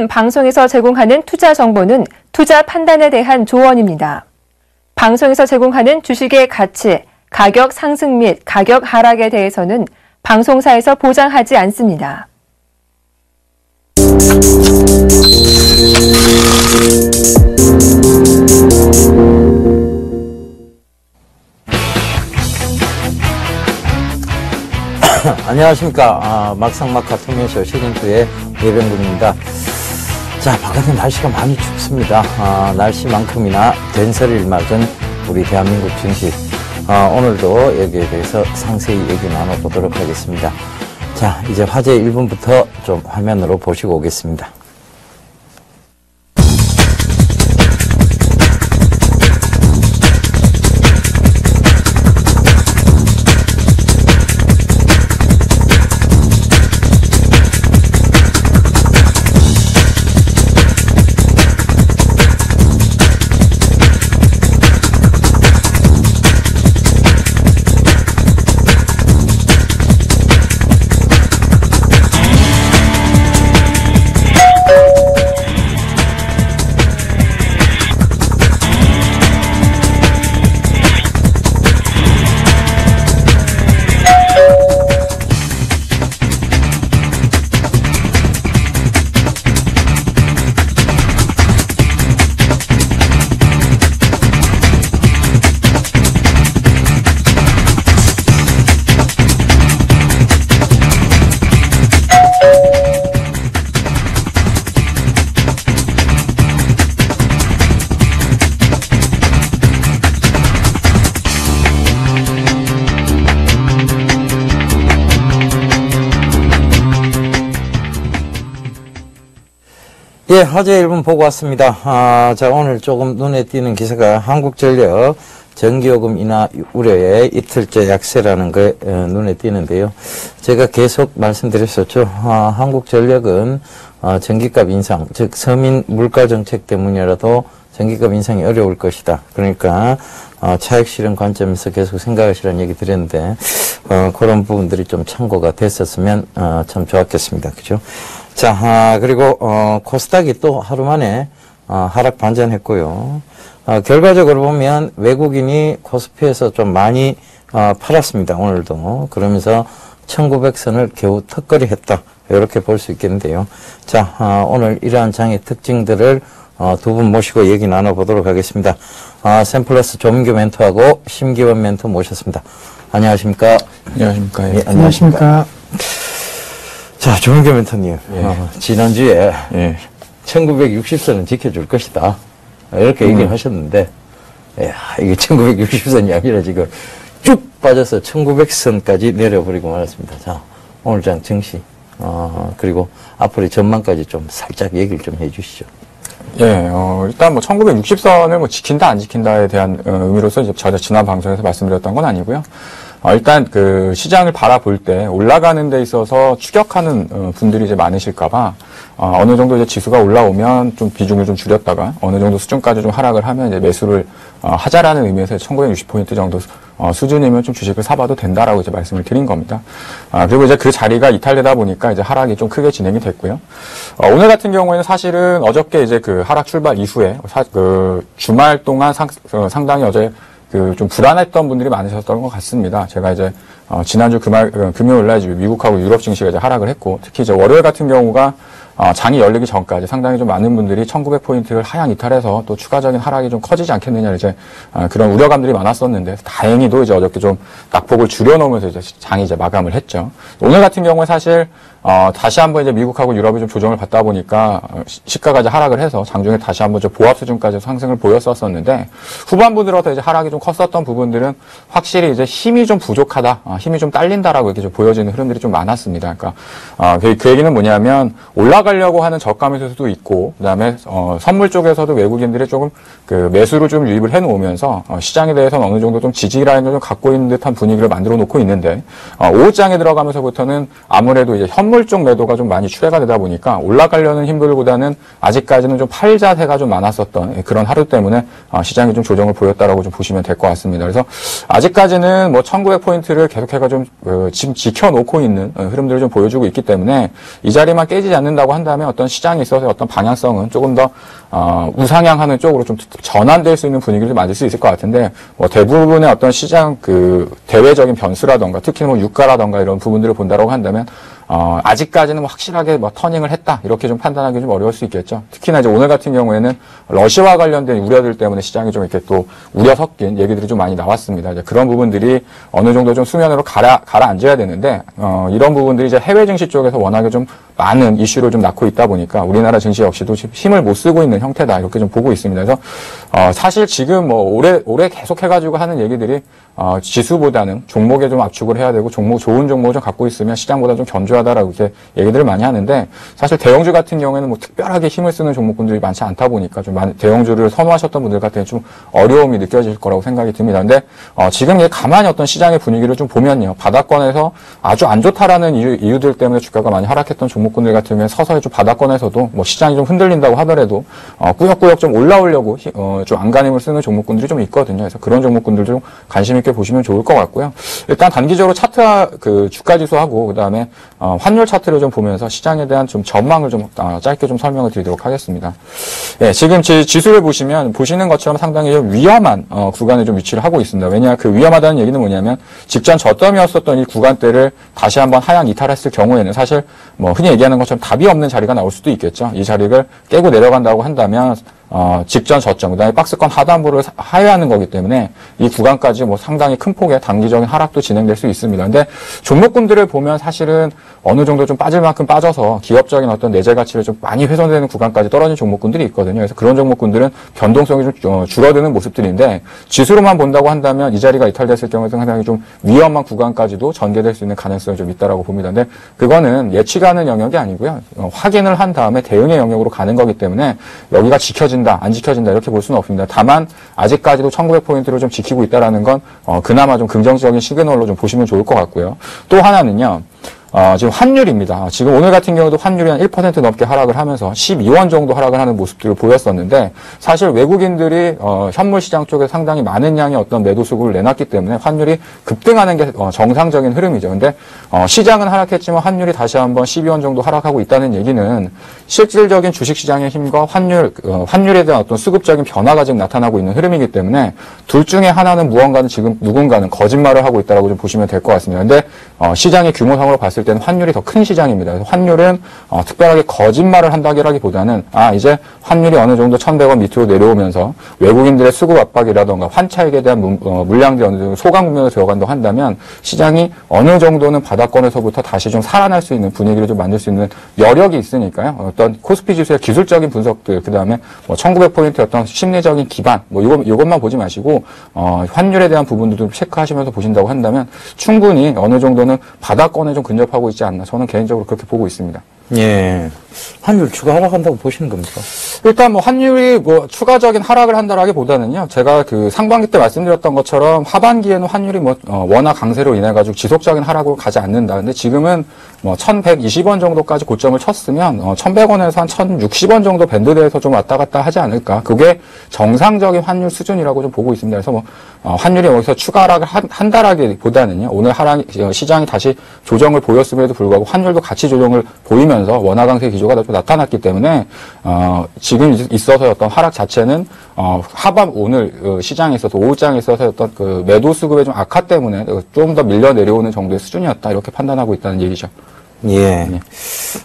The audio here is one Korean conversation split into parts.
지금 방송에서 제공하는 투자 정보는 투자 판단에 대한 조언입니다. 방송에서 제공하는 주식의 가치, 가격 상승 및 가격 하락에 대해서는 방송사에서 보장하지 않습니다. 안녕하십니까. 막상막하 통신쇼 시즌2의 예병군입니다. 자, 바깥에 날씨가 많이 춥습니다. 날씨만큼이나 된설을 맞은 우리 대한민국 증시. 오늘도 여기에 대해서 상세히 얘기 나눠보도록 하겠습니다. 자, 이제 화제 1분부터 좀 화면으로 보시고 오겠습니다. 예, 화제 1분 보고 왔습니다. 자, 오늘 조금 눈에 띄는 기사가 한국전력 전기요금 인하 우려에 이틀째 약세라는 게 눈에 띄는데요. 제가 계속 말씀드렸었죠. 한국전력은 전기값 인상, 즉 서민 물가 정책 때문이라도 전기값 인상이 어려울 것이다. 그러니까 차익 실현 관점에서 계속 생각하시라는 얘기 드렸는데 그런 부분들이 좀 참고가 됐었으면 참 좋았겠습니다. 그죠? 자, 그리고 코스닥이 또 하루 만에 하락 반전했고요. 결과적으로 보면 외국인이 코스피에서 좀 많이 팔았습니다. 오늘도. 그러면서 1900선을 겨우 턱걸이 했다. 이렇게 볼 수 있겠는데요. 자, 오늘 이러한 장의 특징들을 두 분 모시고 얘기 나눠보도록 하겠습니다. 샘플러스 조민규 멘토하고 심기원 멘토 모셨습니다. 안녕하십니까? 안녕하십니까? 예, 안녕하십니까? 자, 조민규 멘토님. 예. 지난주에 1960선은 지켜줄 것이다. 이렇게 얘기를 하셨는데, 이게 1960선이 아니라 지금 쭉 빠져서 1900선까지 내려버리고 말았습니다. 자, 오늘 장 증시, 그리고 앞으로의 전망까지 좀 살짝 얘기를 좀 해주시죠. 예, 일단 1960선을 지킨다, 안 지킨다에 대한 의미로서 이제 제가 지난 방송에서 말씀드렸던 건 아니고요. 일단 시장을 바라볼 때 올라가는 데 있어서 추격하는 분들이 이제 많으실까봐 어느 정도 이제 지수가 올라오면 좀 비중을 좀 줄였다가 어느 정도 수준까지 좀 하락을 하면 이제 매수를 하자라는 의미에서 1960포인트 정도 수준이면 좀 주식을 사봐도 된다라고 이제 말씀을 드린 겁니다. 그리고 이제 그 자리가 이탈되다 보니까 이제 하락이 좀 크게 진행이 됐고요. 오늘 같은 경우에는 사실은 어저께 이제 하락 출발 이후에 주말 동안 상당히 어제 좀 불안했던 분들이 많으셨던 것 같습니다. 제가 이제, 지난주 금요일 날 미국하고 유럽 증시가 이제 하락을 했고, 특히 이제 월요일 같은 경우가, 장이 열리기 전까지 상당히 좀 많은 분들이 1900포인트를 하향 이탈해서 또 추가적인 하락이 좀 커지지 않겠느냐, 이제, 그런 우려감들이 많았었는데, 다행히도 이제 어저께 좀 낙폭을 줄여놓으면서 이제 장이 이제 마감을 했죠. 오늘 같은 경우에 사실, 다시 한번 이제 미국하고 유럽이 좀 조정을 받다 보니까 시가가 이제 하락을 해서 장중에 다시 한번 보합 수준까지 상승을 보였었는데 후반부 들어서 이제 하락이 좀 컸었던 부분들은 확실히 이제 힘이 좀 부족하다, 힘이 좀 딸린다라고 이렇게 좀 보여지는 흐름들이 좀 많았습니다. 그러니까 그 얘기는 뭐냐면 올라가려고 하는 저가매수도 있고 그다음에 선물 쪽에서도 외국인들이 조금 매수를 좀 유입을 해놓으면서 시장에 대해서는 어느 정도 좀 지지 라인을 좀 갖고 있는 듯한 분위기를 만들어 놓고 있는데 오후장에 들어가면서부터는 아무래도 이제 현물 쪽 매도가 좀 많이 추세가 되다 보니까 올라가려는 힘들보다는 아직까지는 좀 팔자세가 좀 많았었던 그런 하루 때문에 시장이 좀 조정을 보였다라고 좀 보시면 될 것 같습니다. 그래서 아직까지는 1900포인트를 계속해가 좀 지금 지켜놓고 있는 흐름들을 좀 보여주고 있기 때문에 이 자리만 깨지지 않는다고 한다면 어떤 시장에 있어서 어떤 방향성은 조금 더 우상향하는 쪽으로 좀 전환될 수 있는 분위기를 만들 수 있을 것 같은데 뭐 대부분의 어떤 시장 그 대외적인 변수라던가 특히 뭐 유가라던가 이런 부분들을 본다라고 한다면 아직까지는 뭐 확실하게 뭐 터닝을 했다 이렇게 좀 판단하기 좀 어려울 수 있겠죠. 특히나 이제 오늘 같은 경우에는 러시아와 관련된 우려들 때문에 시장이 좀 이렇게 또 우려 섞인 얘기들이 좀 많이 나왔습니다. 이제 그런 부분들이 어느 정도 좀 수면으로 가라앉아야 되는데 이런 부분들이 이제 해외 증시 쪽에서 워낙에 좀 많은 이슈를 좀 낳고 있다 보니까 우리나라 증시 역시도 힘을 못 쓰고 있는 형태다 이렇게 좀 보고 있습니다. 그래서 사실 지금 뭐 올해 계속 해가지고 하는 얘기들이 지수보다는 종목에 좀 압축을 해야 되고 좋은 종목을 좀 갖고 있으면 시장보다 좀 견조하다라고 이렇게 얘기들을 많이 하는데 사실 대형주 같은 경우에는 뭐 특별하게 힘을 쓰는 종목군들이 많지 않다 보니까 좀 대형주를 선호하셨던 분들 같은 경우 좀 어려움이 느껴질 거라고 생각이 듭니다. 근데 지금 가만히 어떤 시장의 분위기를 좀 보면요. 바닥권에서 아주 안 좋다라는 이유들 때문에 주가가 많이 하락했던 종목군들 같은 경우에 서서히 좀 바닥권에서도 뭐 시장이 좀 흔들린다고 하더라도 꾸역꾸역 좀 올라오려고 좀 안간힘을 쓰는 종목군들이 좀 있거든요. 그래서 그런 종목군들 좀 관심 있게 보시면 좋을 것 같고요. 일단 단기적으로 차트와 그 주가 지수하고 그다음에 환율 차트를 좀 보면서 시장에 대한 좀 전망을 좀 짧게 좀 설명을 드리도록 하겠습니다. 예, 지금 지수를 보시는 것처럼 상당히 좀 위험한 구간에 좀 위치를 하고 있습니다. 왜냐 그 위험하다는 얘기는 뭐냐면 직전 저점이었었던 이 구간대를 다시 한번 하향 이탈했을 경우에는 사실 뭐 흔히 얘기하는 것처럼 답이 없는 자리가 나올 수도 있겠죠. 이 자리를 깨고 내려간다고 한다면 직전 저점, 그다음에 박스권 하단부를 하회하는 거기 때문에 이 구간까지 뭐 상당히 큰 폭의 단기적인 하락도 진행될 수 있습니다. 근데 종목군들을 보면 사실은 어느 정도 좀 빠질 만큼 빠져서 기업적인 어떤 내재 가치를 좀 많이 훼손되는 구간까지 떨어진 종목군들이 있거든요. 그래서 그런 종목군들은 변동성이 좀 줄어드는 모습들인데 지수로만 본다고 한다면 이 자리가 이탈됐을 경우에 상당히 좀 위험한 구간까지도 전개될 수 있는 가능성이 좀 있다라고 봅니다. 근데 그거는 예측하는 영역이 아니고요. 확인을 한 다음에 대응의 영역으로 가는 거기 때문에 여기가 지켜진다, 안 지켜진다 이렇게 볼 수는 없습니다. 다만 아직까지도 1900포인트를 좀 지키고 있다라는 건 그나마 좀 긍정적인 시그널로 좀 보시면 좋을 것 같고요. 또 하나는요. 지금 환율입니다. 지금 오늘 같은 경우도 환율이 한 1% 넘게 하락을 하면서 12원 정도 하락을 하는 모습들을 보였었는데 사실 외국인들이 현물 시장 쪽에 상당히 많은 양의 어떤 매도 수급을 내놨기 때문에 환율이 급등하는 게 정상적인 흐름이죠. 근데 시장은 하락했지만 환율이 다시 한번 12원 정도 하락하고 있다는 얘기는 실질적인 주식시장의 힘과 환율에 대한 어떤 수급적인 변화가 지금 나타나고 있는 흐름이기 때문에 둘 중에 하나는 누군가는 거짓말을 하고 있다고 좀 보시면 될 것 같습니다. 근데 시장의 규모상으로 봤을 때는 환율이 더 큰 시장입니다. 그래서 환율은 특별하게 거짓말을 한다기보다는 이제 환율이 어느 정도 1,100원 밑으로 내려오면서 외국인들의 수급 압박이라던가 환차익에 대한 물량들이 어느 정도 소강 국면으로 들어간다고 한다면 시장이 어느 정도는 바닥권에서부터 다시 좀 살아날 수 있는 분위기를 좀 만들 수 있는 여력이 있으니까요. 어떤 코스피 지수의 기술적인 분석들, 그 다음에 뭐 1900포인트 어떤 심리적인 기반, 뭐 이것만 보지 마시고 환율에 대한 부분들도 체크하시면서 보신다고 한다면 충분히 어느 정도는 바닥권에 좀 근접하고 있지 않나 저는 개인적으로 그렇게 보고 있습니다. 예. 환율 추가 하락한다고 보시는 겁니까? 일단 뭐 환율이 뭐 추가적인 하락을 한다라기보다는요. 제가 그 상반기 때 말씀드렸던 것처럼 하반기에는 환율이 뭐 워낙 강세로 인해 가지고 지속적인 하락으로 가지 않는다. 근데 지금은 뭐 1,120원 정도까지 고점을 쳤으면 1,100원에서 한 1,060원 정도 밴드대에서 좀 왔다 갔다 하지 않을까. 그게 정상적인 환율 수준이라고 좀 보고 있습니다. 그래서 뭐 환율이 여기서 추가 하락을 한다라기보다는요. 오늘 시장이 다시 조정을 보였음에도 불구하고 환율도 같이 조정을 보이면서 원화 강세 기조가 좀 나타났기 때문에 지금 있어서 어떤 하락 자체는 오늘 시장에 있어서 오후장에 있어서 어떤 그 매도 수급의 좀 악화 때문에 좀 더 밀려 내려오는 정도의 수준이었다 이렇게 판단하고 있다는 얘기죠. 예. 네.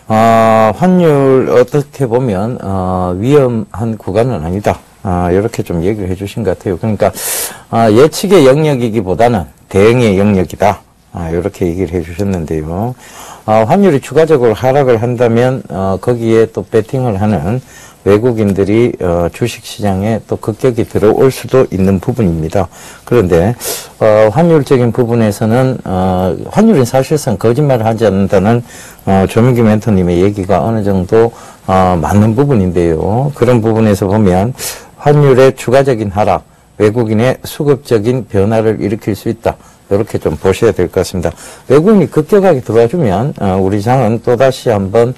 환율 어떻게 보면 위험한 구간은 아니다. 이렇게 좀 얘기를 해주신 것 같아요. 그러니까 예측의 영역이기보다는 대응의 영역이다. 이렇게 얘기를 해주셨는데요. 환율이 추가적으로 하락을 한다면 거기에 또 베팅을 하는 외국인들이 주식시장에 또 급격히 들어올 수도 있는 부분입니다. 그런데 환율적인 부분에서는 환율이 사실상 거짓말을 하지 않는다는 조민기 멘토님의 얘기가 어느 정도 맞는 부분인데요. 그런 부분에서 보면 환율의 추가적인 하락, 외국인의 수급적인 변화를 일으킬 수 있다. 이렇게 좀 보셔야 될 것 같습니다. 외국인이 급격하게 들어와주면 우리 장은 또다시 한번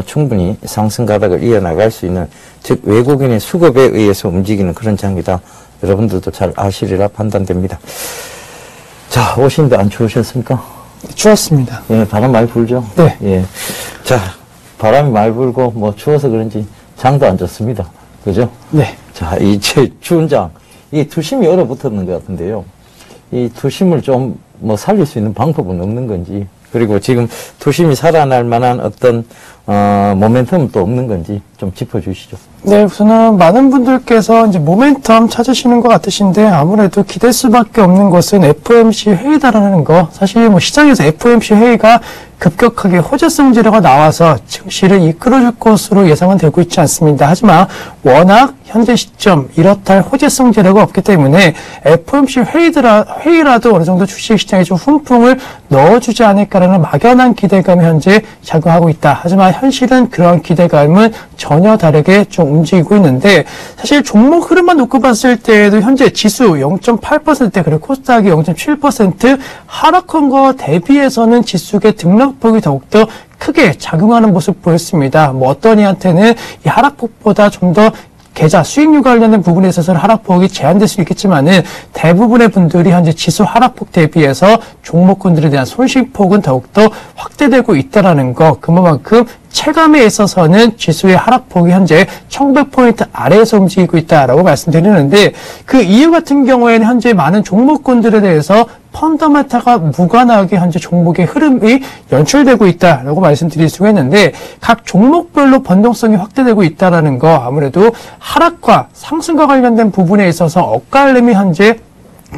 충분히 상승 가닥을 이어나갈 수 있는, 즉 외국인의 수급에 의해서 움직이는 그런 장이다. 여러분들도 잘 아시리라 판단됩니다. 자, 오시는데 안 추우셨습니까? 추웠습니다. 예, 바람 많이 불죠? 네. 예. 자, 바람이 많이 불고 뭐 추워서 그런지 장도 안 좋습니다. 그죠? 네. 자, 이 추운 장, 이 투심이 얼어붙었는 것 같은데요. 이 투심을 좀 뭐 살릴 수 있는 방법은 없는 건지, 그리고 지금 투심이 살아날 만한 어떤 모멘텀은 또 없는 건지 좀 짚어주시죠. 네, 우선은 많은 분들께서 이제 모멘텀 찾으시는 것 같으신데 아무래도 기댈 수밖에 없는 것은 FOMC 회의다라는 거. 사실 뭐 시장에서 FOMC 회의가 급격하게 호재성 재료가 나와서 증시를 이끌어줄 것으로 예상은 되고 있지 않습니다. 하지만 워낙 현재 시점 이렇다 할 호재성 재료가 없기 때문에 FOMC 회의라도 어느 정도 주식시장에 좀 훈풍을 넣어주지 않을까라는 막연한 기대감이 현재 작용하고 있다. 하지만 현실은 그런 기대감은 전혀 다르게 좀 움직이고 있는데, 사실 종목 흐름만 놓고 봤을 때에도 현재 지수 0.8% 그리고 코스닥이 0.7% 하락한 거 대비해서는 지수의 등락폭이 더욱더 크게 작용하는 모습 보였습니다. 뭐 어떤 이한테는 이 하락폭보다 좀 더 계좌 수익률 관련된 부분에 있어서는 하락폭이 제한될 수 있겠지만은 대부분의 분들이 현재 지수 하락폭 대비해서 종목군들에 대한 손실폭은 더욱더 확대되고 있다는 거. 그만큼 체감에 있어서는 지수의 하락폭이 현재 1900포인트 아래에서 움직이고 있다라고 말씀드리는데, 그 이유 같은 경우에는 현재 많은 종목군들에 대해서 펀더멘탈과 무관하게 현재 종목의 흐름이 연출되고 있다라고 말씀드릴 수가 있는데, 각 종목별로 변동성이 확대되고 있다는 거, 아무래도 하락과 상승과 관련된 부분에 있어서 엇갈림이 현재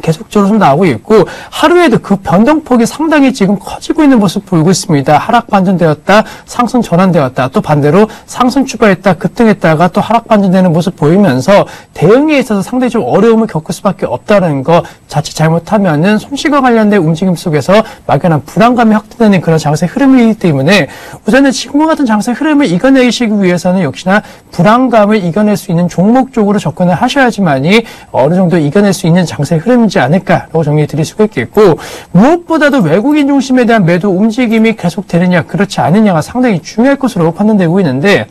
계속적으로 좀 나오고 있고, 하루에도 그 변동폭이 상당히 지금 커지고 있는 모습 보이고 있습니다. 하락 반전되었다, 상승 전환되었다, 또 반대로 상승 추가했다, 급등했다가 또 하락 반전되는 모습 보이면서 대응에 있어서 상당히 좀 어려움을 겪을 수밖에 없다는 거. 자칫 잘못하면은 손실과 관련된 움직임 속에서 막연한 불안감이 확대되는 그런 장세 흐름이기 때문에 우선은 지금과 같은 장세 흐름을 이겨내시기 위해서는 역시나 불안감을 이겨낼 수 있는 종목 쪽으로 접근을 하셔야지만이 어느 정도 이겨낼 수 있는 장세 흐름이 지 않을까라고 정리해 드릴 수가 있겠고, 무엇보다도 외국인 중심에 대한 매도 움직임이 계속되느냐 그렇지 않느냐가 상당히 중요할 것으로 판단되고 있는데,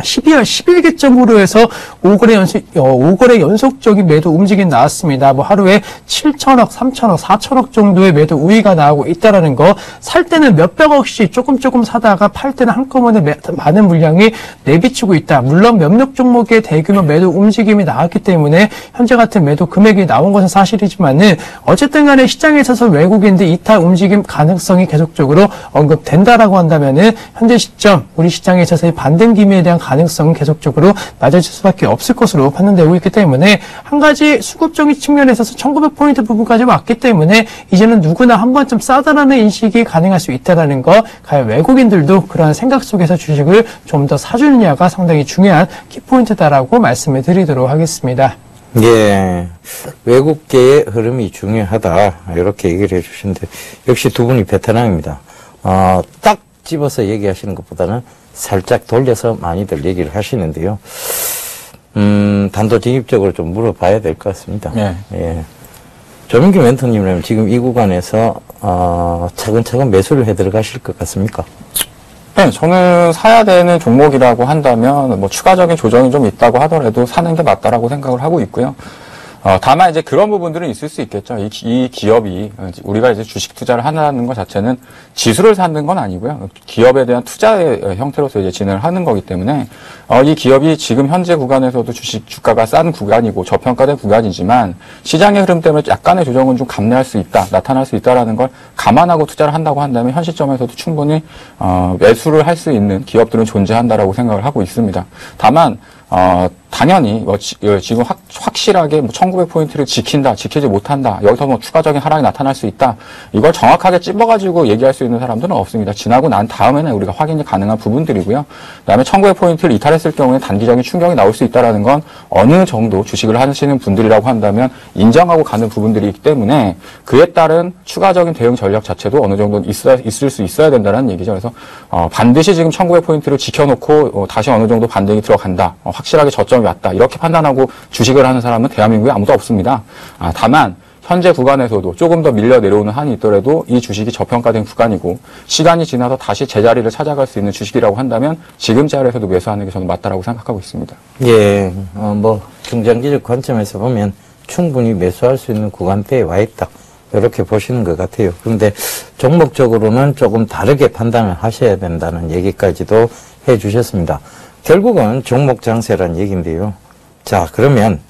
12월 10일기점으로 해서 5거래 연속적인 매도 움직임 나왔습니다. 뭐 하루에 7천억, 3천억, 4천억 정도의 매도 우위가 나오고 있다라는 거. 살 때는 몇백억씩 조금 사다가 팔 때는 한꺼번에 많은 물량이 내비치고 있다. 물론 몇몇 종목의 대규모 매도 움직임이 나왔기 때문에 현재 같은 매도 금액이 나온 것은 사실이지만은 어쨌든 간에 시장에 있어서 외국인들 이탈 움직임 가능성이 계속적으로 언급된다라고 한다면은 현재 시점 우리 시장에 있어서의 반등기미에 대한 가능성은 계속적으로 낮아질 수밖에 없을 것으로 판단되고 있기 때문에, 한 가지 수급적인 측면에 있어서 1900포인트 부분까지 왔기 때문에 이제는 누구나 한 번쯤 싸다라는 인식이 가능할 수 있다는 거. 과연 외국인들도 그러한 생각 속에서 주식을 좀 더 사주느냐가 상당히 중요한 키포인트다라고 말씀을 드리도록 하겠습니다. 예, 외국계의 흐름이 중요하다 이렇게 얘기를 해주시는데, 역시 두 분이 베테랑입니다. 딱 집어서 얘기하시는 것보다는 살짝 돌려서 많이들 얘기를 하시는데요. 단도직입적으로 좀 물어봐야 될 것 같습니다. 네. 예. 조민규 멘토님이라면 지금 이 구간에서 차근차근 매수를 해 들어가실 것 같습니까? 네, 저는 사야 되는 종목이라고 한다면 뭐 추가적인 조정이 좀 있다고 하더라도 사는 게 맞다라고 생각을 하고 있고요. 다만 이제 그런 부분들은 있을 수 있겠죠. 이 기업이 우리가 이제 주식 투자를 하는 것 자체는 지수를 사는 건 아니고요. 기업에 대한 투자의 형태로서 이제 진행을 하는 거기 때문에 이 기업이 지금 현재 구간에서도 주가가 싼 구간이고 저평가된 구간이지만 시장의 흐름 때문에 약간의 조정은 좀 감내할 수 있다, 나타날 수 있다라는 걸 감안하고 투자를 한다고 한다면 현 시점에서도 충분히 매수를 할 수 있는 기업들은 존재한다라고 생각을 하고 있습니다. 다만 당연히 지금 확실하게 1900포인트를 지킨다, 지키지 못한다, 여기서 뭐 추가적인 하락이 나타날 수 있다, 이걸 정확하게 찝어가지고 얘기할 수 있는 사람들은 없습니다. 지나고 난 다음에는 우리가 확인이 가능한 부분들이고요. 그다음에 1900포인트를 이탈했을 경우에 단기적인 충격이 나올 수 있다라는 건 어느 정도 주식을 하시는 분들이라고 한다면 인정하고 가는 부분들이기 때문에 그에 따른 추가적인 대응 전략 자체도 어느 정도 있을 수 있어야 된다는 얘기죠. 그래서 반드시 지금 1900포인트를 지켜놓고 다시 어느 정도 반등이 들어간다, 확실하게 저점이 왔다, 이렇게 판단하고 주식을 하는 사람은 대한민국에 아무도 없습니다. 다만 현재 구간에서도 조금 더 밀려 내려오는 한이 있더라도 이 주식이 저평가된 구간이고 시간이 지나서 다시 제자리를 찾아갈 수 있는 주식이라고 한다면 지금 자리에서도 매수하는 게 저는 맞다라고 생각하고 있습니다. 예, 뭐 중장기적 관점에서 보면 충분히 매수할 수 있는 구간대에 와 있다, 이렇게 보시는 것 같아요. 그런데 종목적으로는 조금 다르게 판단을 하셔야 된다는 얘기까지도 해 주셨습니다. 결국은 종목 장세란 얘기인데요. 자, 그러면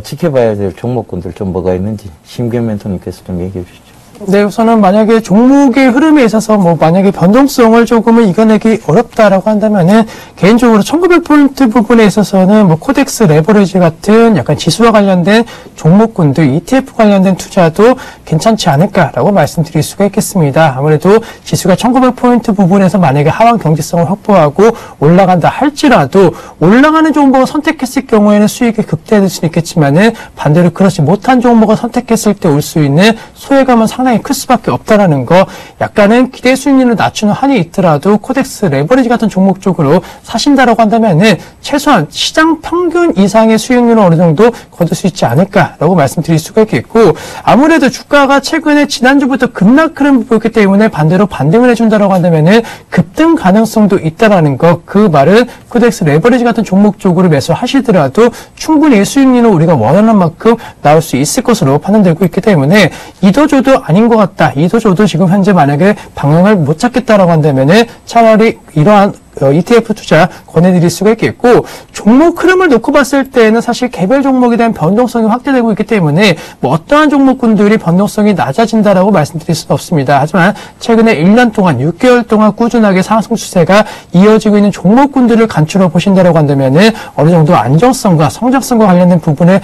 지켜봐야 될 종목군들 좀 뭐가 있는지 심경 멘토님께서 좀 얘기해 주시죠. 네, 우선은 만약에 종목의 흐름에 있어서 만약에 변동성을 조금은 이겨내기 어렵다라고 한다면은 개인적으로 1900포인트 부분에 있어서는 코덱스 레버리지 같은 약간 지수와 관련된 종목군들, ETF 관련된 투자도 괜찮지 않을까라고 말씀드릴 수가 있겠습니다. 아무래도 지수가 1900포인트 부분에서 만약에 하방 경제성을 확보하고 올라간다 할지라도 올라가는 종목을 선택했을 경우에는 수익이 극대화될 수 있겠지만은 반대로 그렇지 못한 종목을 선택했을 때 올 수 있는 소외감은 상당히 클 수밖에 없다라는 거, 약간은 기대 수익률을 낮추는 한이 있더라도 코덱스 레버리지 같은 종목 쪽으로 사신다라고 한다면은 최소한 시장 평균 이상의 수익률을 어느 정도 거둘 수 있지 않을까라고 말씀드릴 수가 있겠고, 아무래도 주가가 최근에 지난주부터 급락 흐름을 보였기 때문에 반대로 반등을 해준다라고 한다면은 급등 가능성도 있다라는 거, 그 말은 코덱스 레버리지 같은 종목 쪽으로 매수하시더라도 충분히 수익률은 우리가 원하는 만큼 나올 수 있을 것으로 판단되고 있기 때문에 이도저도 아닌 것 같다, 이도저도 지금 현재 만약에 방향을 못 찾겠다라고 한다면은 차라리 이러한 ETF 투자 권해드릴 수가 있겠고, 종목 흐름을 놓고 봤을 때는 사실 개별 종목에 대한 변동성이 확대되고 있기 때문에 어떠한 종목군들이 변동성이 낮아진다라고 말씀드릴 수는 없습니다. 하지만 최근에 1년 동안 6개월 동안 꾸준하게 상승 추세가 이어지고 있는 종목군들을 간추려 보신다라고 한다면은 어느 정도 안정성과 성장성과 관련된 부분에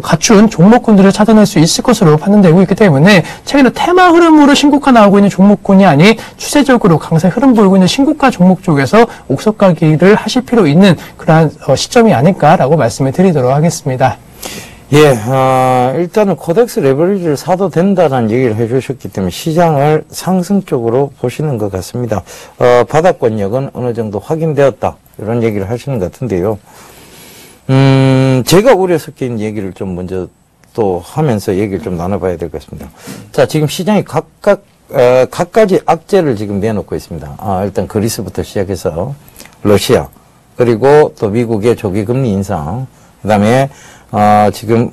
갖춘 종목군들을 찾아낼 수 있을 것으로 판단되고 있기 때문에 최근에 테마 흐름으로 신고가 나오고 있는 종목군이 아닌 추세적으로 강세 흐름 보이고 있는 신고가 종목 쪽에서 옥석 가기를 하실 필요 있는 그러한 시점이 아닐까라고 말씀을 드리도록 하겠습니다. 예, 일단은 코덱스 레버리지를 사도 된다는 얘기를 해주셨기 때문에 시장을 상승 쪽으로 보시는 것 같습니다. 바닥권역은 어느 정도 확인되었다, 이런 얘기를 하시는 것 같은데요. 제가 우려 섞인 얘기를 좀 먼저 또 하면서 얘기를 좀 나눠봐야 될 것 같습니다. 자, 지금 시장이 각가지 악재를 지금 내놓고 있습니다. 일단 그리스부터 시작해서 러시아, 그리고 또 미국의 조기 금리 인상, 그 다음에 지금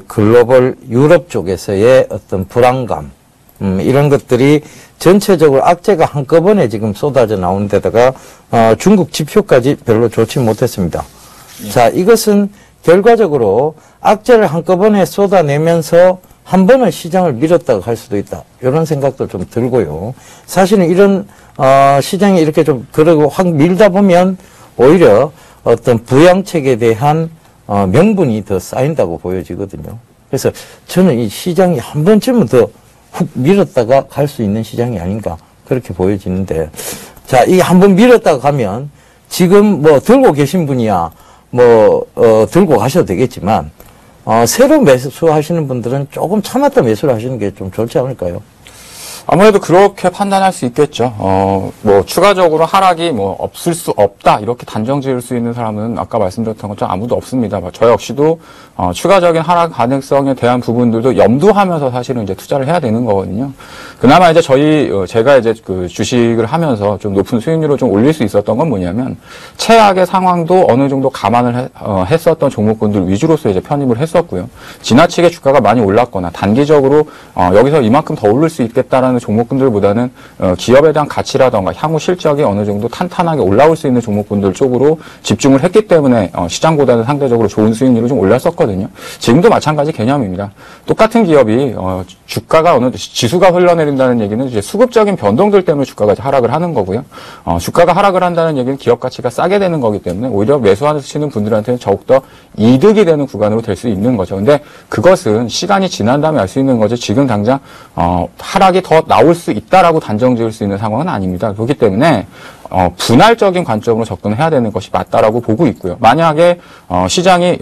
글로벌 유럽 쪽에서의 어떤 불안감, 이런 것들이 전체적으로 악재가 한꺼번에 지금 쏟아져 나오는 데다가 중국 지표까지 별로 좋지 못했습니다. 자, 이것은 결과적으로 악재를 한꺼번에 쏟아내면서 한 번은 시장을 밀었다가 갈 수도 있다, 이런 생각도 좀 들고요. 사실은 이런 시장이 이렇게 좀 그러고 확 밀다 보면 오히려 어떤 부양책에 대한 명분이 더 쌓인다고 보여지거든요. 그래서 저는 이 시장이 한 번쯤은 더 훅 밀었다가 갈 수 있는 시장이 아닌가, 그렇게 보여지는데, 자, 이게 한 번 밀었다가 가면 지금 들고 계신 분이야 들고 가셔도 되겠지만, 새로 매수하시는 분들은 조금 참았다 매수를 하시는 게 좀 좋지 않을까요? 아무래도 그렇게 판단할 수 있겠죠. 추가적으로 하락이 없을 수 없다, 이렇게 단정 지을 수 있는 사람은 아까 말씀드렸던 것처럼 아무도 없습니다. 저 역시도, 추가적인 하락 가능성에 대한 부분들도 염두하면서 사실은 이제 투자를 해야 되는 거거든요. 그나마 이제 제가 이제 그 주식을 하면서 좀 높은 수익률을 좀 올릴 수 있었던 건 뭐냐면, 최악의 상황도 어느 정도 감안을 했었던 종목군들 위주로서 이제 편입을 했었고요. 지나치게 주가가 많이 올랐거나 단기적으로, 여기서 이만큼 더 오를 수 있겠다라는 종목군들보다는 기업에 대한 가치라던가 향후 실적이 어느 정도 탄탄하게 올라올 수 있는 종목군들 쪽으로 집중을 했기 때문에 시장보다는 상대적으로 좋은 수익률을 좀 올렸었거든요. 지금도 마찬가지 개념입니다. 똑같은 기업이 주가가 지수가 흘러내린다는 얘기는 이제 수급적인 변동들 때문에 주가가 하락을 하는 거고요. 주가가 하락을 한다는 얘기는 기업 가치가 싸게 되는 거기 때문에 오히려 매수하시는 분들한테는 더욱더 이득이 되는 구간으로 될 수 있는 거죠. 근데 그것은 시간이 지난 다음에 알 수 있는 거지, 지금 당장 하락이 더 나올 수 있다라고 단정 지을 수 있는 상황은 아닙니다. 그렇기 때문에 분할적인 관점으로 접근해야 되는 것이 맞다라고 보고 있고요. 만약에 시장이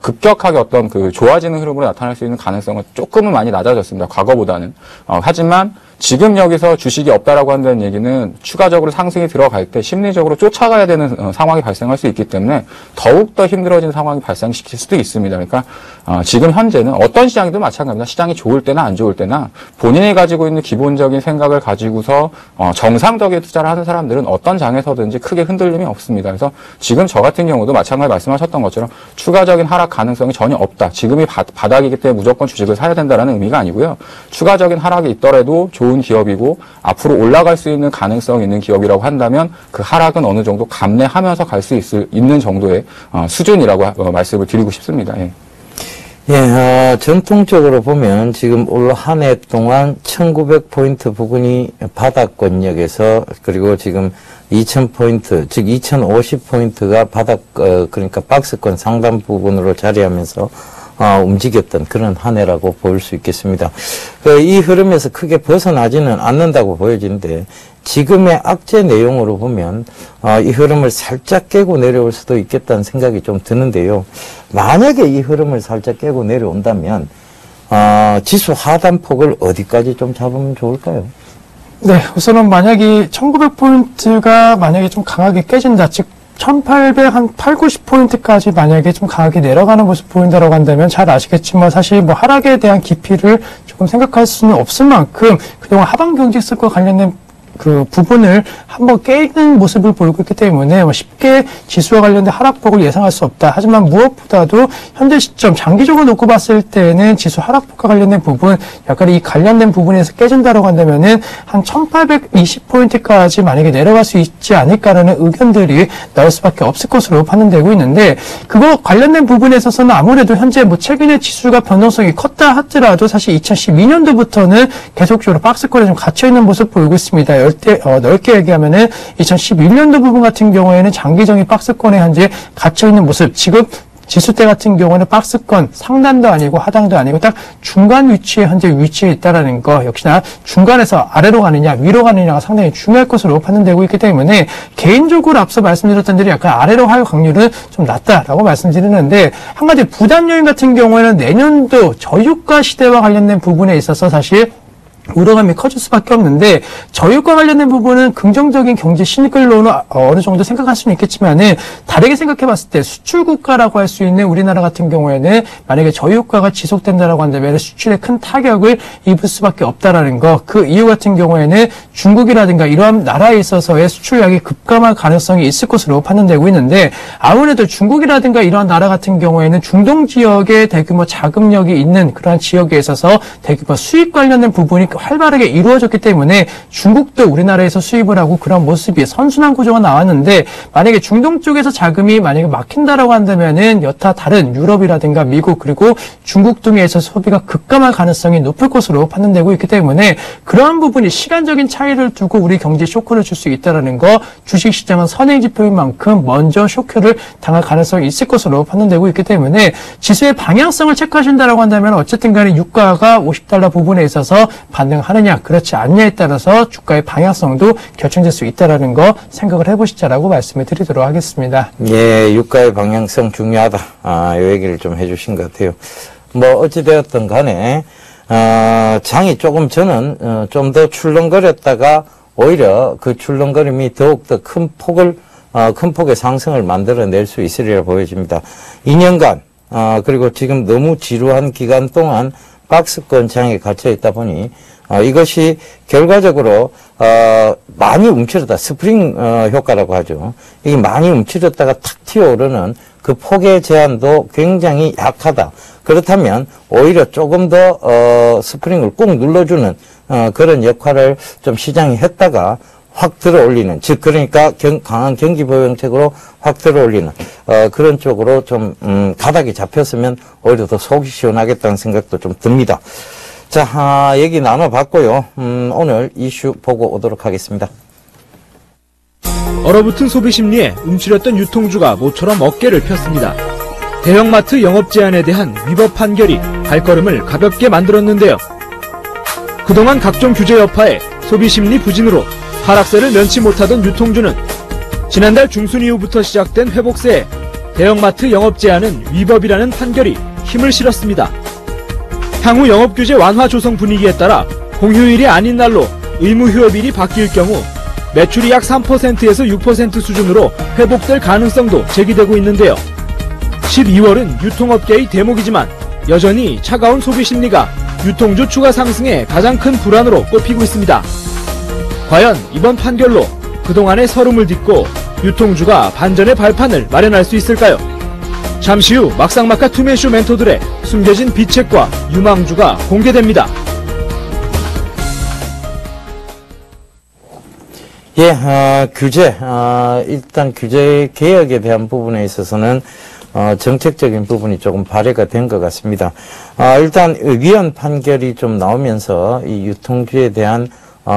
급격하게 어떤 그 좋아지는 흐름으로 나타날 수 있는 가능성은 조금은 많이 낮아졌습니다. 과거보다는. 하지만 지금 여기서 주식이 없다라고 한다는 얘기는 추가적으로 상승이 들어갈 때 심리적으로 쫓아가야 되는 상황이 발생할 수 있기 때문에 더욱더 힘들어진 상황이 발생시킬 수도 있습니다. 그러니까 지금 현재는 어떤 시장이든 마찬가지입니다. 시장이 좋을 때나 안 좋을 때나 본인이 가지고 있는 기본적인 생각을 가지고서 정상적인 투자를 하는 사람들은 어떤 장에서든지 크게 흔들림이 없습니다. 그래서 지금 저 같은 경우도 마찬가지 말씀하셨던 것처럼 추가적인 하락 가능성이 전혀 없다. 지금이 바닥이기 때문에 무조건 주식을 사야 된다는 의미가 아니고요. 추가적인 하락이 있더라도 좋은 기업이고 앞으로 올라갈 수 있는 가능성이 있는 기업이라고 한다면 그 하락은 어느 정도 감내하면서 갈 수 있는 정도의 수준이라고 말씀을 드리고 싶습니다. 예. 예, 전통적으로 보면 지금 올 한 해 동안 1900포인트 부근이 바닥권역에서 그리고 지금 2000포인트, 즉 2050포인트가 바닥, 그러니까 박스권 상단 부분으로 자리하면서 움직였던 그런 한 해라고 볼 수 있겠습니다. 이 흐름에서 크게 벗어나지는 않는다고 보여지는데 지금의 악재 내용으로 보면 이 흐름을 살짝 깨고 내려올 수도 있겠다는 생각이 좀 드는데요. 만약에 이 흐름을 살짝 깨고 내려온다면 지수 하단폭을 어디까지 좀 잡으면 좋을까요? 네, 우선은 만약에 1900포인트가 만약에 좀 강하게 깨진다, 즉 1800, 한 8, 90포인트까지 만약에 좀 강하게 내려가는 모습 보인다라고 한다면 잘 아시겠지만 사실 뭐 하락에 대한 깊이를 조금 생각할 수는 없을 만큼 그동안 하방 경직성과 관련된 그 부분을 한번 깨는 모습을 보이고 있기 때문에 쉽게 지수와 관련된 하락폭을 예상할 수 없다. 하지만 무엇보다도 현재 시점 장기적으로 놓고 봤을 때는 지수 하락폭과 관련된 부분, 약간 이 관련된 부분에서 깨진다라고 한다면은 한 1820포인트까지 만약에 내려갈 수 있지 않을까라는 의견들이 나올 수밖에 없을 것으로 판단되고 있는데, 그거 관련된 부분에 있어서는 아무래도 현재 뭐 최근에 지수가 변동성이 컸다 하더라도 사실 2012년도부터는 계속적으로 박스권에 좀 갇혀있는 모습 보이고 있습니다. 넓게 얘기하면은 2011년도 부분 같은 경우에는 장기적인 박스권에 현재 갇혀있는 모습, 지금 지수 때 같은 경우는 박스권 상단도 아니고 하단도 아니고 딱 중간 위치에 현재 위치해 있다라는 거, 역시나 중간에서 아래로 가느냐 위로 가느냐가 상당히 중요할 것으로 판단되고 있기 때문에 개인적으로 앞서 말씀드렸던 대로 약간 아래로 할 확률은 좀 낮다라고 말씀드리는데, 한 가지 부담 요인 같은 경우에는 내년도 저유가 시대와 관련된 부분에 있어서 사실 우려감이 커질 수밖에 없는데, 저유가 관련된 부분은 긍정적인 경제 시글로는 어느 정도 생각할 수는 있겠지만은 다르게 생각해 봤을 때 수출 국가라고 할 수 있는 우리나라 같은 경우에는 만약에 저유가가 지속된다라고 한다면 수출에 큰 타격을 입을 수밖에 없다라는 거. 그 이유 같은 경우에는 중국이라든가 이러한 나라에 있어서의 수출량이 급감할 가능성이 있을 것으로 판단되고 있는데, 아무래도 중국이라든가 이러한 나라 같은 경우에는 중동 지역에 대규모 자금력이 있는 그러한 지역에 있어서 대규모 수입 관련된 부분이 활발하게 이루어졌기 때문에 중국도 우리나라에서 수입을 하고 그런 모습이 선순환 구조가 나왔는데, 만약에 중동 쪽에서 자금이 만약에 막힌다라고 한다면은 여타 다른 유럽이라든가 미국 그리고 중국 등에 있어서 소비가 급감할 가능성이 높을 것으로 판단되고 있기 때문에 그러한 부분이 시간적인 차이를 두고 우리 경제에 쇼크를 줄 수 있다는 거, 주식시장은 선행 지표인 만큼 먼저 쇼크를 당할 가능성이 있을 것으로 판단되고 있기 때문에 지수의 방향성을 체크하신다라고 한다면 어쨌든 간에 유가가 $50 부분에 있어서 반등하느냐 그렇지 않냐에 따라서 주가의 방향성도 결정될 수 있다는 거 생각을 해보시자라고 말씀을 드리도록 하겠습니다. 예, 유가의 방향성 중요하다. 이 얘기를 좀 해주신 것 같아요. 뭐 어찌되었든 간에 장이 조금 저는 좀 더 출렁거렸다가 오히려 그 출렁거림이 더욱더 큰 폭의 상승을 만들어낼 수 있으리라 보여집니다. 2년간 그리고 지금 너무 지루한 기간 동안 박스권 장에 갇혀 있다 보니 이것이 결과적으로 많이 움츠렸다, 스프링 효과라고 하죠. 이게 많이 움츠렸다가 탁 튀어오르는 그 폭의 제한도 굉장히 약하다. 그렇다면 오히려 조금 더 스프링을 꾹 눌러주는 그런 역할을 좀 시장이 했다가 확 들어올리는, 즉 그러니까 강한 경기 보유 정책으로 확 들어올리는 그런 쪽으로 좀 가닥이 잡혔으면 오히려 더 속이 시원하겠다는 생각도 좀 듭니다. 자, 얘기 나눠봤고요. 오늘 이슈 보고 오도록 하겠습니다. 얼어붙은 소비 심리에 움츠렸던 유통주가 모처럼 어깨를 폈습니다. 대형마트 영업 제한에 대한 위법 판결이 발걸음을 가볍게 만들었는데요. 그동안 각종 규제 여파에 소비 심리 부진으로 하락세를 면치 못하던 유통주는 지난달 중순 이후부터 시작된 회복세에 대형마트 영업 제한은 위법이라는 판결이 힘을 실었습니다. 향후 영업규제 완화 조성 분위기에 따라 공휴일이 아닌 날로 의무휴업일이 바뀔 경우 매출이 약 3%에서 6% 수준으로 회복될 가능성도 제기되고 있는데요. 12월은 유통업계의 대목이지만 여전히 차가운 소비 심리가 유통주 추가 상승의 가장 큰 불안으로 꼽히고 있습니다. 과연 이번 판결로 그동안의 서름을 딛고 유통주가 반전의 발판을 마련할 수 있을까요? 잠시 후 막상막하 투맨쇼 멘토들의 숨겨진 비책과 유망주가 공개됩니다. 예, 규제. 일단 규제 개혁에 대한 부분에 있어서는 정책적인 부분이 조금 발의가 된 것 같습니다. 일단 위헌 판결이 좀 나오면서 이 유통주에 대한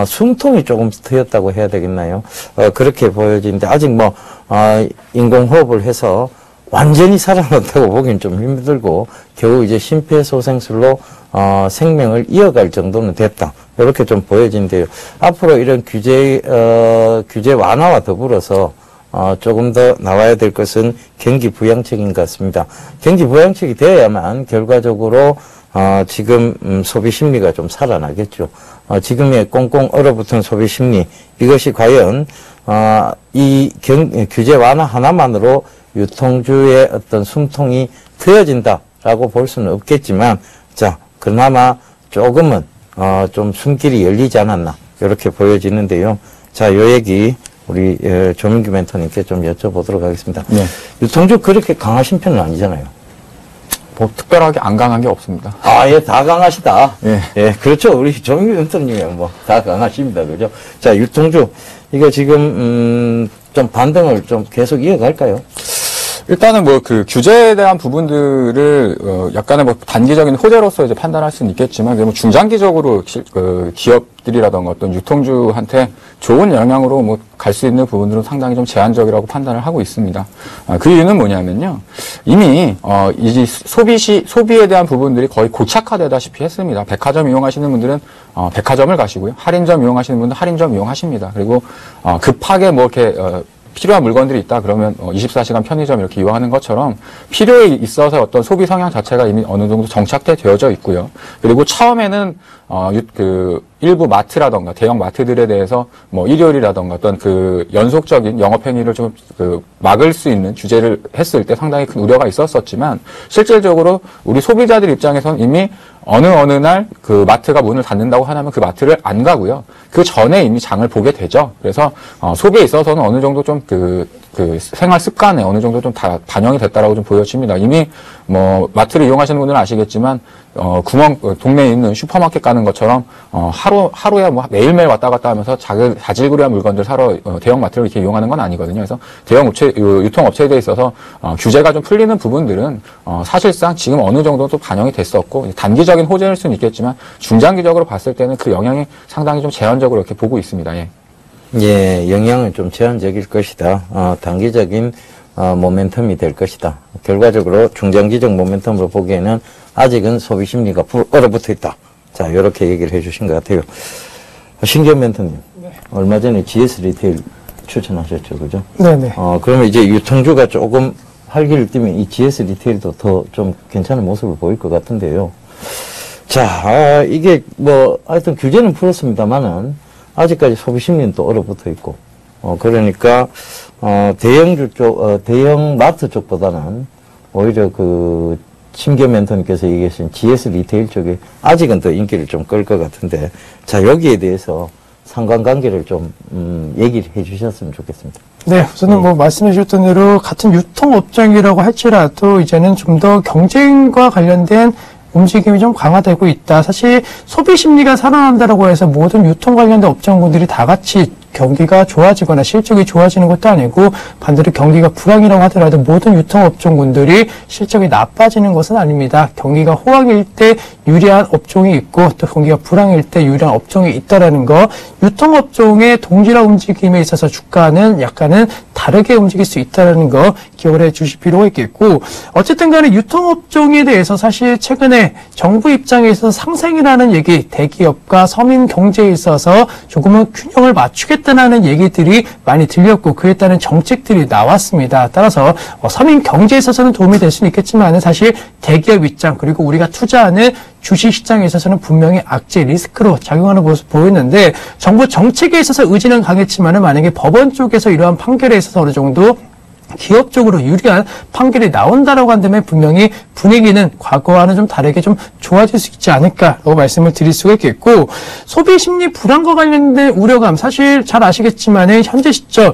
숨통이 조금 트였다고 해야 되겠나요? 그렇게 보여지는데 아직 뭐 인공호흡을 해서 완전히 살아났다고 보기는 좀 힘들고 겨우 이제 심폐소생술로 생명을 이어갈 정도는 됐다. 이렇게 좀 보여지는데요. 앞으로 이런 규제 완화와 더불어서 조금 더 나와야 될 것은 경기 부양책인 것 같습니다. 경기 부양책이 되어야만 결과적으로 지금 소비 심리가 좀 살아나겠죠. 지금의 꽁꽁 얼어붙은 소비 심리, 이것이 과연 이 규제 완화 하나만으로 유통주의 어떤 숨통이 트여진다라고 볼 수는 없겠지만, 자, 그나마 조금은 좀 숨길이 열리지 않았나 이렇게 보여지는데요. 자, 요 얘기 우리 조민규 멘토님께 좀 여쭤보도록 하겠습니다. 네. 유통주 그렇게 강하신 편은 아니잖아요. 뭐 특별하게 안 강한 게 없습니다. 예, 다 강하시다. 예. 예, 그렇죠. 우리 조민규 멘토님이 뭐 다 강하십니다. 그죠? 자, 유통주 이거 지금 좀 반등을 좀 계속 이어갈까요? 일단은 뭐 그 규제에 대한 부분들을 약간의 뭐 단기적인 호재로서 이제 판단할 수는 있겠지만, 뭐 중장기적으로 기업들이라던가 어떤 유통주한테 좋은 영향으로 뭐 갈 수 있는 부분들은 상당히 좀 제한적이라고 판단을 하고 있습니다. 그 이유는 뭐냐면요, 이미 이 소비에 대한 부분들이 거의 고착화되다시피 했습니다. 백화점 이용하시는 분들은 백화점을 가시고요, 할인점 이용하시는 분들은 할인점 이용하십니다. 그리고 급하게 뭐 이렇게 필요한 물건들이 있다 그러면 24시간 편의점 이렇게 이용하는 것처럼 필요에 있어서 어떤 소비 성향 자체가 이미 어느 정도 되어져 있고요. 그리고 처음에는 일부 마트라던가 대형 마트들에 대해서 뭐 일요일이라던가 어떤 그 연속적인 영업 행위를 좀 막을 수 있는 규제를 했을 때 상당히 큰 우려가 있었지만, 실질적으로 우리 소비자들 입장에서는 이미 어느 날 그 마트가 문을 닫는다고 하면 그 마트를 안 가고요. 그 전에 이미 장을 보게 되죠. 그래서 소비에 있어서는 어느 정도 좀 그 생활 습관에 어느 정도 좀 다 반영이 됐다라고 좀 보여집니다. 이미 뭐 마트를 이용하시는 분들은 아시겠지만 동네에 있는 슈퍼마켓 가는 것처럼 하루에 뭐 매일매일 왔다 갔다 하면서 자질구레한 물건들 사러 대형 마트를 이렇게 이용하는 건 아니거든요. 그래서 대형 유통업체에 대해 있어서 규제가 좀 풀리는 부분들은 사실상 지금 어느 정도 또 반영이 됐었고, 단기적인 호재일 수는 있겠지만 중장기적으로 봤을 때는 그 영향이 상당히 좀 제한적으로 이렇게 보고 있습니다. 예. 예, 영향은 좀 제한적일 것이다. 단기적인 모멘텀이 될 것이다. 결과적으로 중장기적 모멘텀으로 보기에는 아직은 소비 심리가 얼어붙어 있다. 자, 이렇게 얘기를 해주신 것 같아요. 신기현 멘토님, 네. 얼마 전에 GS 리테일 추천하셨죠, 그죠? 네네. 그러면 이제 유통주가 조금 활기를 띠면 이 GS 리테일도 더 좀 괜찮은 모습을 보일 것 같은데요. 자, 이게 뭐 하여튼 규제는 풀었습니다만은 아직까지 소비 심리는 또 얼어붙어 있고, 그러니까 대형주 쪽, 대형 마트 쪽보다는 오히려 그 신기현 멘토님께서 얘기하신 GS 리테일 쪽에 아직은 더 인기를 좀 끌 것 같은데, 자, 여기에 대해서 상관관계를 좀 얘기를 해주셨으면 좋겠습니다. 네, 우선은 뭐 말씀해 주셨던 대로 같은 유통업종이라고 할지라도 이제는 좀 더 경쟁과 관련된 움직임이 좀 강화되고 있다. 사실 소비 심리가 살아난다라고 해서 모든 유통 관련된 업종군들이 다 같이 경기가 좋아지거나 실적이 좋아지는 것도 아니고, 반대로 경기가 불황이라고 하더라도 모든 유통업종군들이 실적이 나빠지는 것은 아닙니다. 경기가 호황일 때 유리한 업종이 있고 또 경기가 불황일 때 유리한 업종이 있다라는 거, 유통업종의 동질화 움직임에 있어서 주가는 약간은 다르게 움직일 수 있다는 거 기억을 해 주실 필요가 있겠고, 어쨌든 간에 유통업종에 대해서 사실 최근에 정부 입장에 있어서 상생이라는 얘기, 대기업과 서민 경제에 있어서 조금은 균형을 맞추겠다는 얘기들이 많이 들렸고, 그에 따른 정책들이 나왔습니다. 따라서 서민 경제에 있어서는 도움이 될 수는 있겠지만 사실 대기업 입장, 그리고 우리가 투자하는 주식시장에 있어서는 분명히 악재 리스크로 작용하는 모습 보이는데, 정부 정책에 있어서 의지는 강했지만 만약에 법원 쪽에서 이러한 판결에 있어서 어느 정도 기업적으로 유리한 판결이 나온다라고 한다면 분명히 분위기는 과거와는 좀 다르게 좀 좋아질 수 있지 않을까라고 말씀을 드릴 수가 있겠고, 소비 심리 불안과 관련된 우려감, 사실 잘 아시겠지만 현재 시점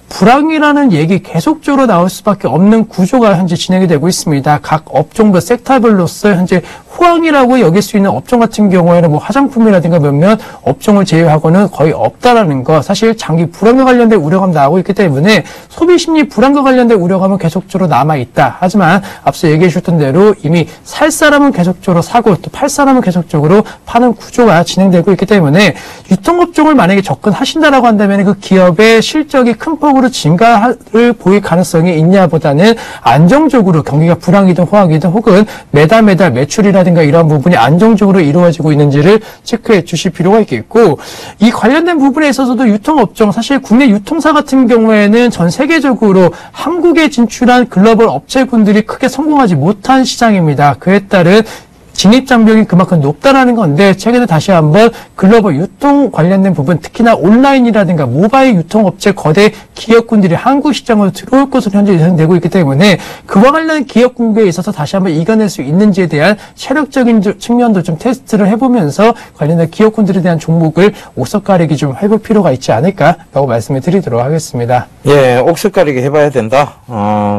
불황이라는 얘기 계속적으로 나올 수밖에 없는 구조가 현재 진행이 되고 있습니다. 각 업종별 섹터별로서 현재 호황이라고 여길 수 있는 업종 같은 경우에는 뭐 화장품이라든가 몇몇 업종을 제외하고는 거의 없다라는 거, 사실 장기 불황과 관련된 우려감 나오고 있기 때문에 소비심리 불안과 관련된 우려감은 계속적으로 남아있다. 하지만 앞서 얘기해 주셨던 대로 이미 살 사람은 계속적으로 사고 또 팔 사람은 계속적으로 파는 구조가 진행되고 있기 때문에 유통업종을 만약에 접근하신다라고 한다면 그 기업의 실적이 큰 폭으로 증가를 보일 가능성이 있냐보다는 안정적으로 경기가 불황이든 호황이든 혹은 매달 매출이라든가 이러한 부분이 안정적으로 이루어지고 있는지를 체크해 주실 필요가 있겠고, 이 관련된 부분에 있어서도 유통업종, 사실 국내 유통사 같은 경우에는 전 세계적으로 한국에 진출한 글로벌 업체군들이 크게 성공하지 못한 시장입니다. 그에 따른 진입장벽이 그만큼 높다라는 건데, 최근에 다시 한번 글로벌 유통 관련된 부분, 특히나 온라인이라든가 모바일 유통업체 거대 기업군들이 한국 시장으로 들어올 것으로 현재 예상되고 있기 때문에 그와 관련 기업 공개에 있어서 다시 한번 이겨낼 수 있는지에 대한 체력적인 측면도 좀 테스트를 해보면서 관련된 기업군들에 대한 종목을 옥석 가리기 좀 해볼 필요가 있지 않을까라고 말씀을 드리도록 하겠습니다. 예, 옥석 가리기 해봐야 된다.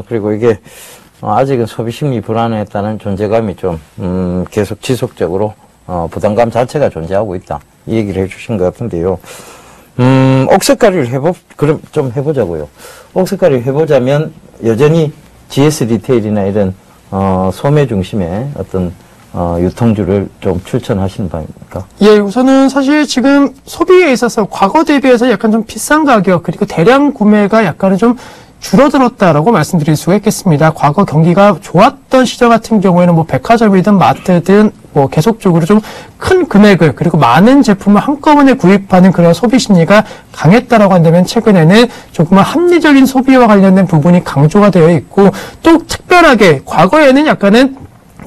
그리고 이게 아직은 소비심리 불안에 따른 존재감이 좀 계속 지속적으로 부담감 자체가 존재하고 있다, 이 얘기를 해주신 것 같은데요. 옥석가리를 그럼 좀 해보자고요. 옥석가리를 해보자면 여전히 GS 리테일이나 이런 소매 중심의 어떤 유통주를 좀 추천하시는 바입니까? 예, 우선은 사실 지금 소비에 있어서 과거 대비해서 약간 좀 비싼 가격, 그리고 대량 구매가 약간은 좀 줄어들었다라고 말씀드릴 수가 있겠습니다. 과거 경기가 좋았던 시절 같은 경우에는 뭐 백화점이든 마트든 뭐 계속적으로 좀 큰 금액을, 그리고 많은 제품을 한꺼번에 구입하는 그런 소비 심리가 강했다라고 한다면, 최근에는 조금은 합리적인 소비와 관련된 부분이 강조가 되어 있고, 또 특별하게 과거에는 약간은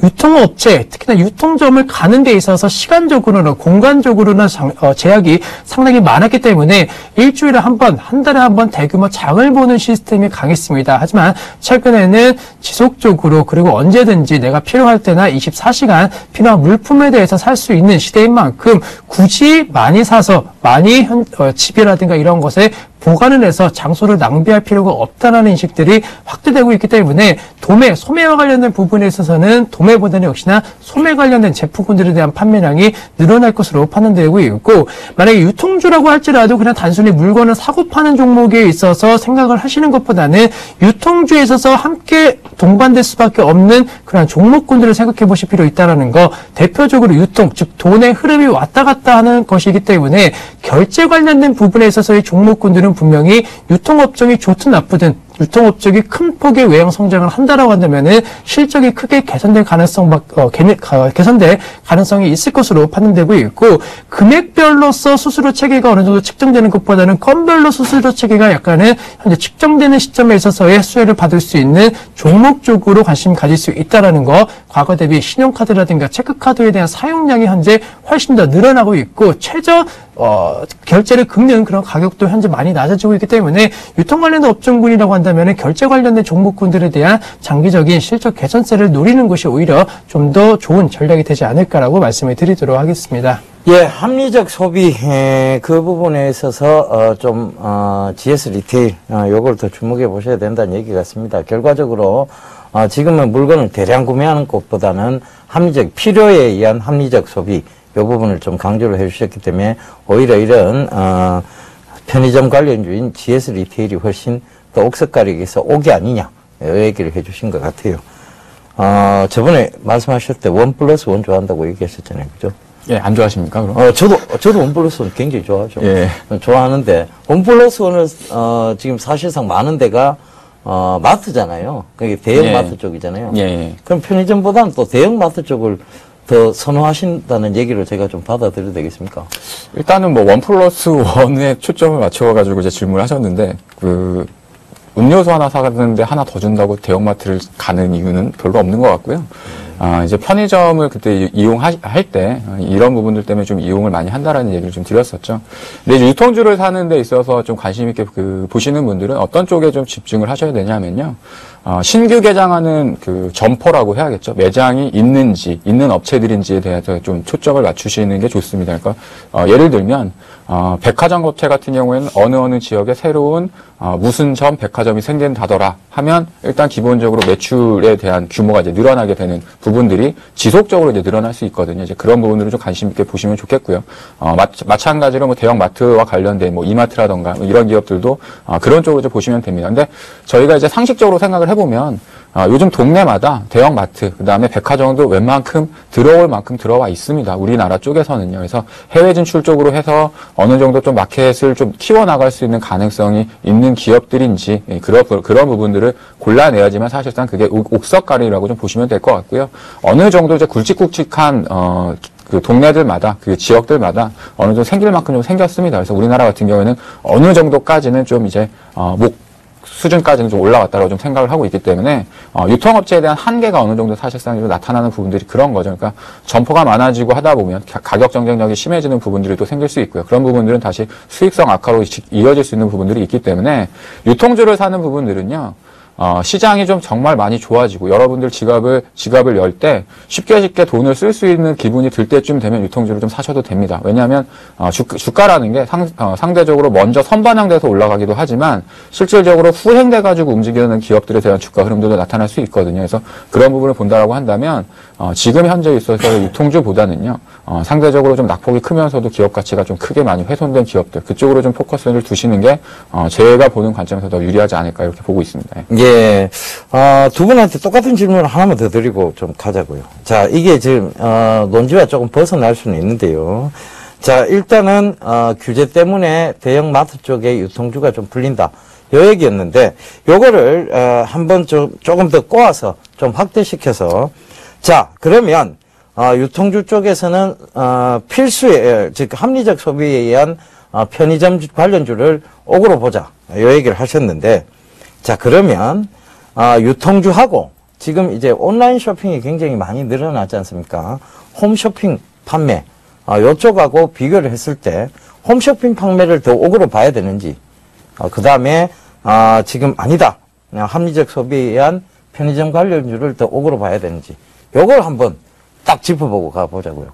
유통업체, 특히나 유통점을 가는 데 있어서 시간적으로나 공간적으로나 제약이 상당히 많았기 때문에 일주일에 한 번, 한 달에 한 번 대규모 장을 보는 시스템이 강했습니다. 하지만 최근에는 지속적으로, 그리고 언제든지 내가 필요할 때나 24시간 필요한 물품에 대해서 살 수 있는 시대인 만큼 굳이 많이 사서 많이 집이라든가 이런 것에 보관을 해서 장소를 낭비할 필요가 없다는 인식들이 확대되고 있기 때문에 소매와 관련된 부분에 있어서는 도매보다는 역시나 소매 관련된 제품군들에 대한 판매량이 늘어날 것으로 판단되고 있고, 만약에 유통주라고 할지라도 그냥 단순히 물건을 사고 파는 종목에 있어서 생각을 하시는 것보다는 유통주에 있어서 함께 동반될 수밖에 없는 그런 종목군들을 생각해 보실 필요 있다는 거. 대표적으로 유통, 즉 돈의 흐름이 왔다 갔다 하는 것이기 때문에 결제 관련된 부분에 있어서의 종목군들은 분명히 유통업종이 좋든 나쁘든 유통업종이 큰 폭의 외형 성장을 한다라고 한다면은 실적이 크게 개선될 가능성이 있을 것으로 판단되고 있고, 금액별로서 수수료 체계가 어느 정도 측정되는 것보다는 건별로 수수료 체계가 약간은 현재 측정되는 시점에 있어서의 수혜를 받을 수 있는 종목 쪽으로 관심 가질 수 있다라는 거. 과거 대비 신용카드라든가 체크카드에 대한 사용량이 현재 훨씬 더 늘어나고 있고, 최저 결제를 긁는 그런 가격도 현재 많이 낮아지고 있기 때문에 유통 관련된 업종군이라고 한다면 결제 관련된 종목군들에 대한 장기적인 실적 개선세를 노리는 것이 오히려 좀 더 좋은 전략이 되지 않을까라고 말씀을 드리도록 하겠습니다. 예, 합리적 소비, 그 부분에 있어서, GS 리테일, 요걸 더 주목해 보셔야 된다는 얘기 같습니다. 결과적으로, 지금은 물건을 대량 구매하는 것보다는 필요에 의한 합리적 소비, 요 부분을 좀 강조를 해 주셨기 때문에, 오히려 이런, 편의점 관련주인 GS 리테일이 훨씬 더 옥석가리기에서 옥이 아니냐, 이 얘기를 해 주신 것 같아요. 저번에 말씀하셨을 때 1+1 좋아한다고 얘기하셨잖아요. 그죠? 예, 안 좋아하십니까, 그럼? 저도 1+1 굉장히 좋아하죠. 예. 좋아하는데, 1+1을, 지금 사실상 많은 데가, 마트잖아요. 그게 대형 예. 마트 쪽이잖아요. 예. 그럼 편의점보다는 또 대형 마트 쪽을 더 선호하신다는 얘기를 제가 좀 받아들여도 되겠습니까? 일단은 뭐 1+1에 초점을 맞춰가지고 이제 질문을 하셨는데, 음료수 하나 사갔는데 하나 더 준다고 대형마트를 가는 이유는 별로 없는 것 같고요. 이제 편의점을 그때 이용할 때 이런 부분들 때문에 좀 이용을 많이 한다라는 얘기를 좀 드렸었죠. 근데 이제 유통주를 사는 데 있어서 좀 관심 있게 보시는 분들은 어떤 쪽에 좀 집중을 하셔야 되냐면요. 신규 개장하는 점포라고 해야겠죠. 매장이 있는지, 있는 업체들인지에 대해서 좀 초점을 맞추시는 게 좋습니다. 그러니까, 예를 들면, 백화점 업체 같은 경우에는 어느 지역에 새로운, 무슨 백화점이 생긴다더라 하면 일단 기본적으로 매출에 대한 규모가 이제 늘어나게 되는 부분들이 지속적으로 이제 늘어날 수 있거든요. 이제 그런 부분들을 좀 관심 있게 보시면 좋겠고요. 마찬가지로 뭐 대형 마트와 관련된 뭐 이마트라던가 뭐 이런 기업들도, 그런 쪽으로 이제 보시면 됩니다. 근데 저희가 이제 상식적으로 생각을 해보면, 요즘 동네마다 대형 마트, 그 다음에 백화점도 웬만큼 들어올 만큼 들어와 있습니다. 우리나라 쪽에서는요. 그래서 해외 진출 쪽으로 해서 어느 정도 좀 마켓을 좀 키워나갈 수 있는 가능성이 있는 기업들인지, 그런 부분들을 골라내야지만 사실상 그게 옥석가리라고 좀 보시면 될 것 같고요. 어느 정도 이제 굵직굵직한, 동네들마다, 지역들마다 어느 정도 생길 만큼 좀 생겼습니다. 그래서 우리나라 같은 경우에는 어느 정도까지는 좀 이제, 수준까지는 좀 올라왔다고 좀 생각을 하고 있기 때문에, 유통업체에 대한 한계가 어느 정도 사실상 좀 나타나는 부분들이 그런 거죠. 그러니까 점포가 많아지고 하다 보면 가격 경쟁력이 심해지는 부분들이 또 생길 수 있고요. 그런 부분들은 다시 수익성 악화로 이어질 수 있는 부분들이 있기 때문에 유통주를 사는 부분들은요, 시장이 좀 정말 많이 좋아지고 여러분들 지갑을 열 때 쉽게 돈을 쓸 수 있는 기분이 들 때쯤 되면 유통주를 좀 사셔도 됩니다. 왜냐하면 주가라는 게 상대적으로 먼저 선반영돼서 올라가기도 하지만 실질적으로 후행돼가지고 움직이는 기업들에 대한 주가 흐름도 나타날 수 있거든요. 그래서 그런 부분을 본다라고 한다면 지금 현재 있어서 유통주보다는요, 상대적으로 좀 낙폭이 크면서도 기업 가치가 좀 크게 많이 훼손된 기업들, 그쪽으로 좀 포커스를 두시는 게 제가 보는 관점에서 더 유리하지 않을까 이렇게 보고 있습니다. 예, 두 분한테 똑같은 질문을 하나만 더 드리고 좀 가자고요. 자, 이게 지금 논지와 조금 벗어날 수는 있는데요. 자, 일단은 규제 때문에 대형 마트 쪽에 유통주가 좀 불린다, 요 얘기였는데, 요거를 한번 조금 더 꼬아서 좀 확대시켜서, 자, 그러면 유통주 쪽에서는 필수의, 즉 합리적 소비에 의한 편의점 관련주를 옥으로 보자, 요 얘기를 하셨는데, 자, 그러면 유통주하고 지금 이제 온라인 쇼핑이 굉장히 많이 늘어나지 않습니까? 홈쇼핑 판매, 요쪽하고 비교를 했을 때 홈쇼핑 판매를 더 옥으로 봐야 되는지, 그 다음에 지금 아니다, 그냥 합리적 소비에 의한 편의점 관련주를 더 옥으로 봐야 되는지, 요걸 한번 딱 짚어보고 가보자고요.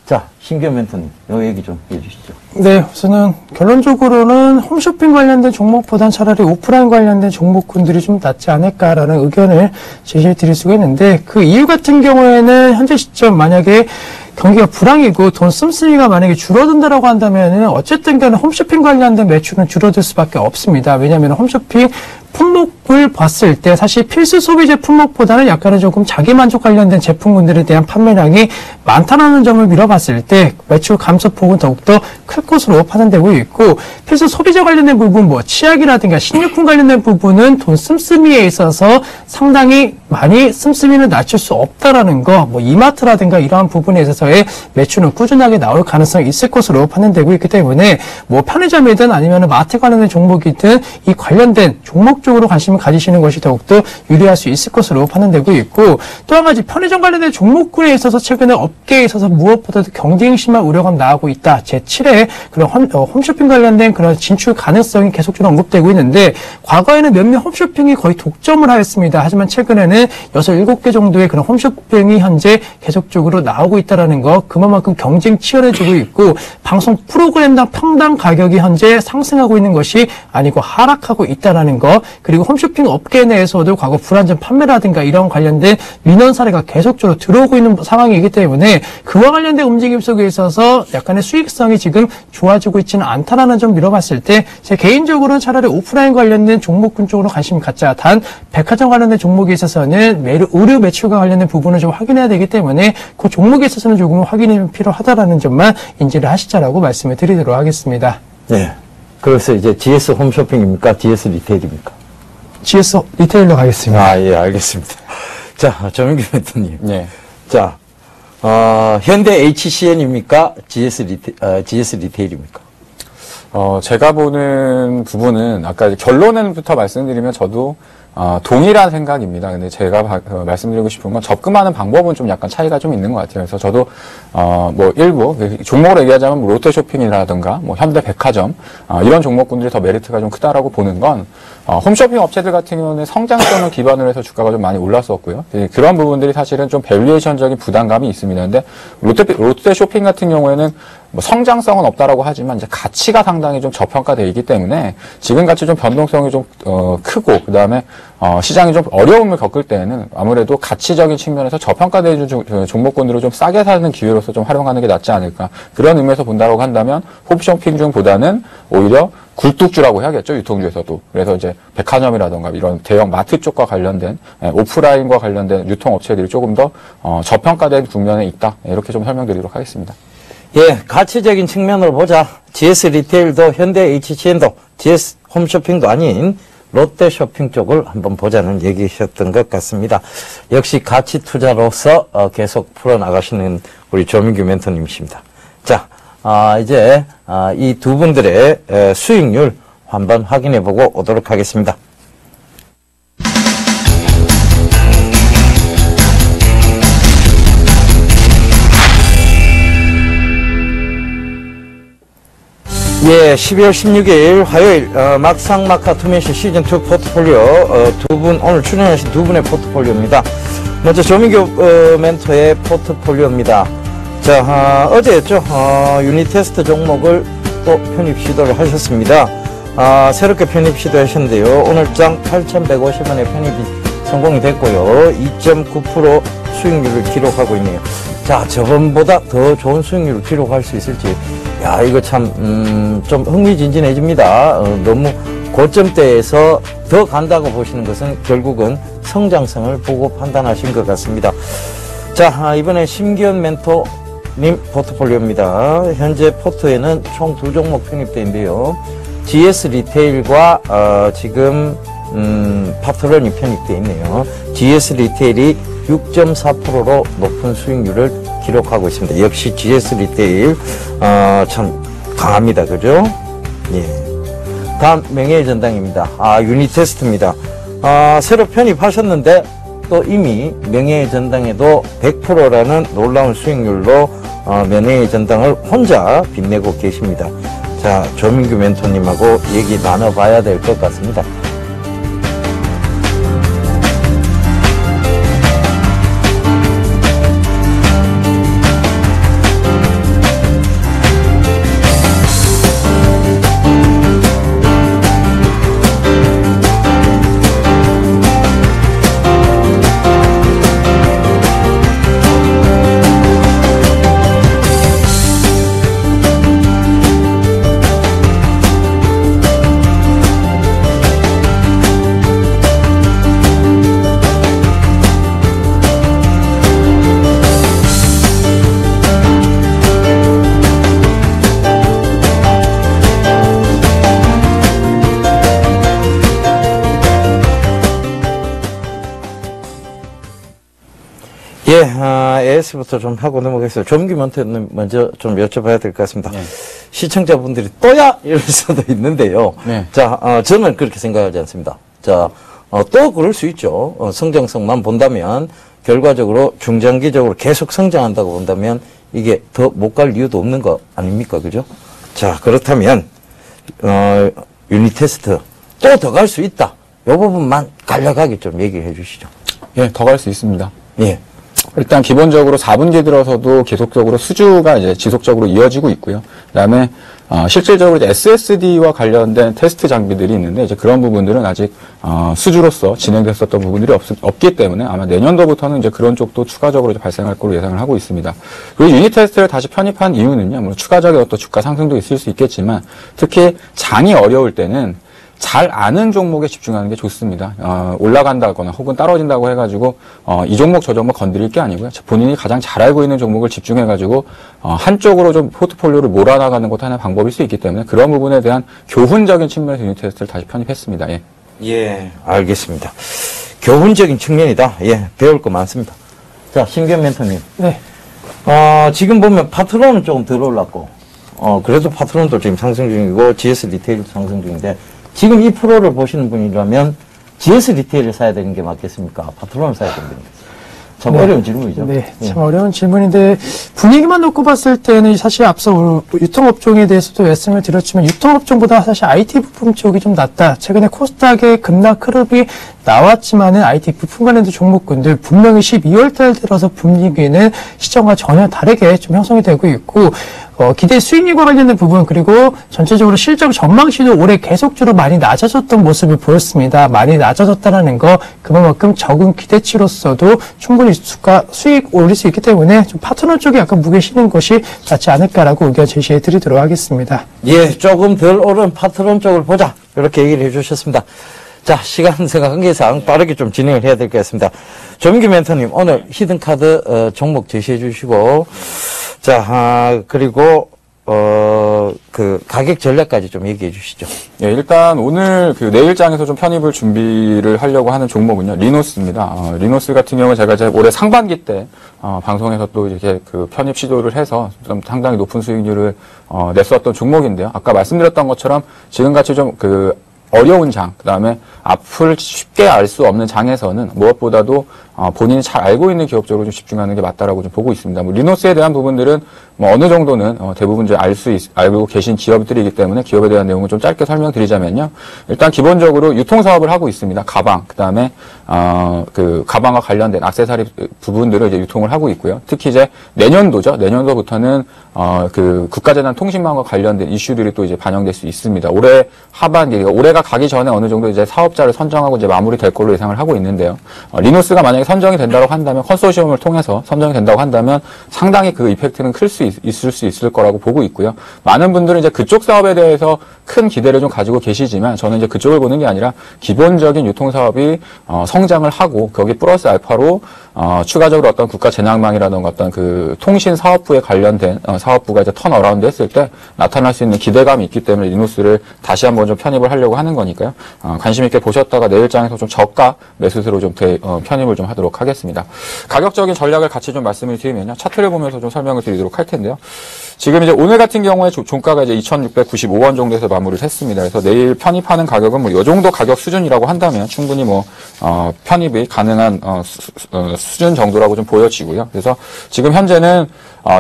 자, 신규 멘토님, 요 얘기 좀 해주시죠. 네, 우선은 결론적으로는 홈쇼핑 관련된 종목보단 차라리 오프라인 관련된 종목군들이 좀 낫지 않을까라는 의견을 제시해 드릴 수가 있는데, 그 이유 같은 경우에는 현재 시점 만약에 경기가 불황이고 돈 씀씀이가 만약에 줄어든다라고 한다면은 어쨌든 간에 홈쇼핑 관련된 매출은 줄어들 수밖에 없습니다. 왜냐하면 홈쇼핑 품목을 봤을 때 사실 필수 소비재 품목보다는 약간은 조금 자기 만족 관련된 제품군들에 대한 판매량이 많다는 점을 미뤄봤을 때 매출 감소폭은 더욱더 클 것으로 판단되고 있고, 필수 소비재 관련된 부분, 뭐 치약이라든가 식료품 관련된 부분은 돈 씀씀이에 있어서 상당히 많이 씀씀이는 낮출 수 없다라는 거, 뭐 이마트라든가 이러한 부분에 있어서의 매출은 꾸준하게 나올 가능성이 있을 것으로 판단되고 있기 때문에 뭐 편의점이든 아니면 마트 관련된 종목이든 이 관련된 종목 쪽으로 관심을 가지시는 것이 더욱더 유리할 수 있을 것으로 판단되고 있고, 또 한 가지 편의점 관련된 종목군에 있어서 최근에 업계에 있어서 무엇보다도 경쟁이 심한 우려가 나오고 있다. 제7회 그런 홈쇼핑 관련된 그런 진출 가능성이 계속적으로 언급되고 있는데, 과거에는 몇몇 홈쇼핑이 거의 독점을 하였습니다. 하지만 최근에는 6, 7개 정도의 그런 홈쇼핑이 현재 계속적으로 나오고 있다는 거, 그만큼 경쟁 치열해지고 있고, 방송 프로그램당 평당 가격이 현재 상승하고 있는 것이 아니고 하락하고 있다는 거, 그리고 홈쇼핑 업계 내에서도 과거 불안전 판매라든가 이런 관련된 민원 사례가 계속적으로 들어오고 있는 상황이기 때문에 그와 관련된 움직임 속에 있어서 약간의 수익성이 지금 좋아지고 있지는 않다라는 점 미뤄봤을 때, 제 개인적으로는 차라리 오프라인 관련된 종목군 쪽으로 관심이 갖자. 단 백화점 관련된 종목에 있어서는 의류 매출과 관련된 부분을 좀 확인해야 되기 때문에 그 종목에 있어서는 조금 확인이 필요하다라는 점만 인지를 하시자라고 말씀을 드리도록 하겠습니다. 네. 그래서 이제 GS 홈쇼핑입니까? GS 리테일입니까? GS 리테일로 가겠습니다. 아, 예, 알겠습니다. 자, 조민규 멘토님. 네. 자, 현대 HCN입니까? GS 리테일입니까? 제가 보는 부분은 아까 이제 결론부터 말씀드리면 저도 동일한 생각입니다. 근데 제가 말씀드리고 싶은 건 접근하는 방법은 좀 약간 차이가 좀 있는 것 같아요. 그래서 저도 뭐 일부 종목으로 얘기하자면 뭐 롯데쇼핑이라든가 뭐 현대백화점 이런 종목군들이 더 메리트가 좀 크다라고 보는 건 홈쇼핑 업체들 같은 경우는 성장성을 기반으로 해서 주가가 좀 많이 올랐었고요. 그런 부분들이 사실은 좀 밸류에이션적인 부담감이 있습니다. 근데 롯데쇼핑 같은 경우에는 뭐 성장성은 없다라고 하지만 이제 가치가 상당히 좀 저평가되어 있기 때문에 지금 같이 좀 변동성이 좀 크고 그다음에 시장이 좀 어려움을 겪을 때에는 아무래도 가치적인 측면에서 저평가되어 있는 종목군으로 좀 싸게 사는 기회로서 좀 활용하는 게 낫지 않을까 그런 의미에서 본다고 한다면 홈쇼핑 중보다는 오히려 굴뚝주라고 해야겠죠, 유통주에서도. 그래서 이제 백화점이라던가 이런 대형 마트 쪽과 관련된 오프라인과 관련된 유통업체들이 조금 더 저평가된 국면에 있다, 이렇게 좀 설명드리도록 하겠습니다. 예, 가치적인 측면으로 보자. GS 리테일도 현대 HCN도 GS 홈쇼핑도 아닌 롯데쇼핑 쪽을 한번 보자는 얘기셨던 것 같습니다. 역시 가치 투자로서 계속 풀어나가시는 우리 조민규 멘토님이십니다. 자, 이제 이 두 분들의 수익률 한번 확인해보고 오도록 하겠습니다. 예, 12월 16일 화요일 막상막하 투매시 시즌2 포트폴리오 두 분 오늘 출연하신 두 분의 포트폴리오입니다. 먼저 조민규 멘토의 포트폴리오입니다. 자, 어제였죠. 유니테스트 종목을 또 편입 시도를 하셨습니다. 새롭게 편입 시도하셨는데요. 오늘 장 8,150원에 편입이 성공이 됐고요. 2.9% 수익률을 기록하고 있네요. 자, 저번보다 더 좋은 수익률을 기록할 수 있을지. 야, 이거 참, 좀 흥미진진해집니다. 너무 고점대에서 더 간다고 보시는 것은 결국은 성장성을 보고 판단하신 것 같습니다. 자, 이번에 심기현 멘토님 포트폴리오입니다. 현재 포트에는 총 두 종목 편입되어 있는데요. GS 리테일과, 지금, 파트런이 편입되어 있네요. GS 리테일이 6.4%로 높은 수익률을 기록하고 있습니다. 역시 GS 리테일 참 강합니다. 그죠? 예. 다음 명예의 전당입니다. 유니테스트입니다. 새로 편입하셨는데 또 이미 명예의 전당에도 100%라는 놀라운 수익률로 명예의 전당을 혼자 빛내고 계십니다. 자, 조민규 멘토님하고 얘기 나눠봐야 될 것 같습니다. 예, AS부터 좀 하고 넘어가겠습니다. 조민규 멘토님 먼저 좀 여쭤봐야 될 것 같습니다. 네. 시청자분들이 또야? 이럴 수도 있는데요. 네. 자, 저는 그렇게 생각하지 않습니다. 자, 또 그럴 수 있죠. 성장성만 본다면, 결과적으로 중장기적으로 계속 성장한다고 본다면, 이게 더 못 갈 이유도 없는 거 아닙니까? 그죠? 자, 그렇다면, 유니테스트 또 더 갈 수 있다. 이 부분만 간략하게 좀 얘기해 주시죠. 예, 더 갈 수 있습니다. 예. 일단 기본적으로 4분기 들어서도 계속적으로 수주가 이제 지속적으로 이어지고 있고요. 그다음에 실질적으로 이제 SSD와 관련된 테스트 장비들이 있는데 이제 그런 부분들은 아직 수주로서 진행됐었던 부분들이 없기 때문에 아마 내년도부터는 이제 그런 쪽도 추가적으로 이제 발생할 걸로 예상을 하고 있습니다. 그리고 유닛 테스트를 다시 편입한 이유는요. 물론 추가적인 어떤 주가 상승도 있을 수 있겠지만 특히 장이 어려울 때는 잘 아는 종목에 집중하는 게 좋습니다. 올라간다거나 혹은 떨어진다고 해가지고 이 종목 저 종목 건드릴 게 아니고요. 본인이 가장 잘 알고 있는 종목을 집중해가지고 한쪽으로 좀 포트폴리오를 몰아나가는 것도 하나의 방법일 수 있기 때문에 그런 부분에 대한 교훈적인 측면에서 유닛 테스트를 다시 편입했습니다. 예. 예, 알겠습니다. 교훈적인 측면이다. 예, 배울 거 많습니다. 자, 신규현 멘토님. 네. 지금 보면 파트론은 조금 덜 올랐고, 그래도 파트론도 지금 상승 중이고, GS 리테일도 상승 중인데, 지금 이 프로를 보시는 분이라면, GS 리테일을 사야 되는 게 맞겠습니까? 파트론을 사야 되는 게 맞겠습니까? 참 어려운 질문이죠. 네, 참 어려운 질문인데 분위기만 놓고 봤을 때는 사실 앞서 유통업종에 대해서도 말씀을 드렸지만 유통업종보다 사실 IT 부품 쪽이 좀 낫다. 최근에 코스닥의 급락 흐름이 나왔지만은 IT 부품 관련된 종목군들 분명히 12월 달 들어서 분위기는 시장과 전혀 다르게 좀 형성이 되고 있고 기대 수익률과 관련된 부분 그리고 전체적으로 실적 전망치도 올해 계속적으로 많이 낮아졌던 모습을 보였습니다. 많이 낮아졌다는 거 그만큼 적은 기대치로서도 충분히 수익 올릴 수 있기 때문에 좀 파트너 쪽에 약간 무게 실는 것이 낫지 않을까라고 의견 제시해 드리도록 하겠습니다. 예, 조금 덜 오른 파트론 쪽을 보자. 이렇게 얘기를 해주셨습니다. 자, 시간 관계상 빠르게 좀 진행을 해야 될 것 같습니다. 조민규 멘토님, 오늘 히든카드 종목 제시해 주시고, 자, 그리고, 그, 가격 전략까지 좀 얘기해 주시죠. 예, 일단 오늘 그 내일장에서 좀 편입을 준비를 하려고 하는 종목은요, 리노스입니다. 리노스 같은 경우는 제가 이제 올해 상반기 때, 방송에서 또 이렇게 그 편입 시도를 해서 좀 상당히 높은 수익률을, 냈었던 종목인데요. 아까 말씀드렸던 것처럼 지금같이 좀 어려운 장, 그 다음에 앞을 쉽게 알 수 없는 장에서는 무엇보다도 본인이 잘 알고 있는 기업 쪽으로 좀 집중하는 게 맞다라고 좀 보고 있습니다. 뭐 리노스에 대한 부분들은 뭐 어느 정도는 대부분 이제 알고 계신 기업들이기 때문에 기업에 대한 내용을 좀 짧게 설명드리자면요. 일단 기본적으로 유통 사업을 하고 있습니다. 가방, 그 다음에 그 가방과 관련된 액세서리 부분들을 이제 유통을 하고 있고요. 특히 이제 내년도죠. 내년도부터는 그 국가재난 통신망과 관련된 이슈들이 또 이제 반영될 수 있습니다. 올해 하반기, 올해가 가기 전에 어느 정도 이제 사업자를 선정하고 이제 마무리될 걸로 예상을 하고 있는데요. 리노스가 만약에 선정이 된다고 한다면 컨소시엄을 통해서 선정이 된다고 한다면 상당히 그 이펙트는 클 수 있을 수 있을 거라고 보고 있고요. 많은 분들은 이제 그쪽 사업에 대해서 큰 기대를 좀 가지고 계시지만 저는 이제 그쪽을 보는 게 아니라 기본적인 유통 사업이 성장을 하고 거기 플러스 알파로 추가적으로 어떤 국가 재난망이라든가 어떤 그 통신 사업부에 관련된 사업부가 이제 턴어라운드 했을 때 나타날 수 있는 기대감이 있기 때문에 리노스를 다시 한번 좀 편입을 하려고 하는 거니까요. 관심 있게 보셨다가 내일장에서 좀 저가 매수세로 좀 편입을 좀 하도록 하겠습니다. 가격적인 전략을 같이 좀 말씀을 드리면요. 차트를 보면서 좀 설명을 드리도록 할 텐데요. 지금 이제 오늘 같은 경우에 종가가 이제 2,695원 정도에서 마무리를 했습니다. 그래서 내일 편입하는 가격은 뭐 이 정도 가격 수준이라고 한다면 충분히 뭐 편입이 가능한 수준 정도라고 좀 보여지고요. 그래서 지금 현재는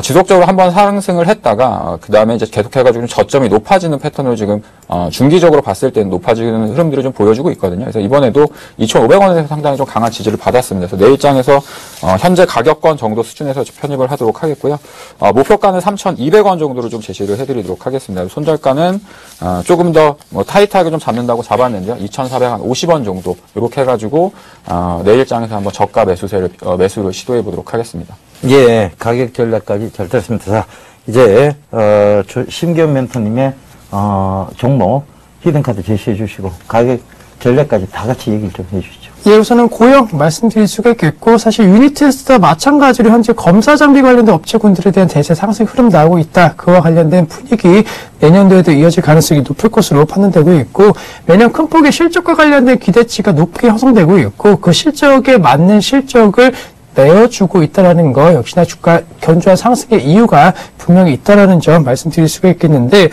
지속적으로 한번 상승을 했다가 그 다음에 이제 계속해가지고 저점이 높아지는 패턴을 지금 중기적으로 봤을 때는 높아지는 흐름들을 좀 보여주고 있거든요. 그래서 이번에도 2,500원에서 상당히 좀 강한 지지를 받았습니다. 그래서 내일장에서 현재 가격권 정도 수준에서 편입을 하도록 하겠고요. 목표가는 3,200원 정도로 좀 제시를 해드리도록 하겠습니다. 손절가는 조금 더 뭐 타이트하게 좀 잡는다고 잡았는데요. 2,450원 정도 이렇게 해가지고 내일장에서 한번 저가 매수를 시도해 보도록 하겠습니다. 예, 가격 전략까지 잘 들었습니다. 자, 이제, 심기현 멘토님의, 종목, 히든카드 제시해 주시고, 가격 전략까지 다 같이 얘기를 좀 해 주시죠. 예, 우선은 고용 말씀드릴 수가 있겠고 사실 유니테스트와 마찬가지로 현재 검사 장비 관련된 업체군들에 대한 대세 상승 흐름 나오고 있다. 그와 관련된 분위기 내년도에도 이어질 가능성이 높을 것으로 판단되고 있고 매년 큰 폭의 실적과 관련된 기대치가 높게 형성되고 있고 그 실적에 맞는 실적을 내어주고 있다는 거 역시나 주가 견조한 상승의 이유가 분명히 있다는 점 말씀드릴 수가 있겠는데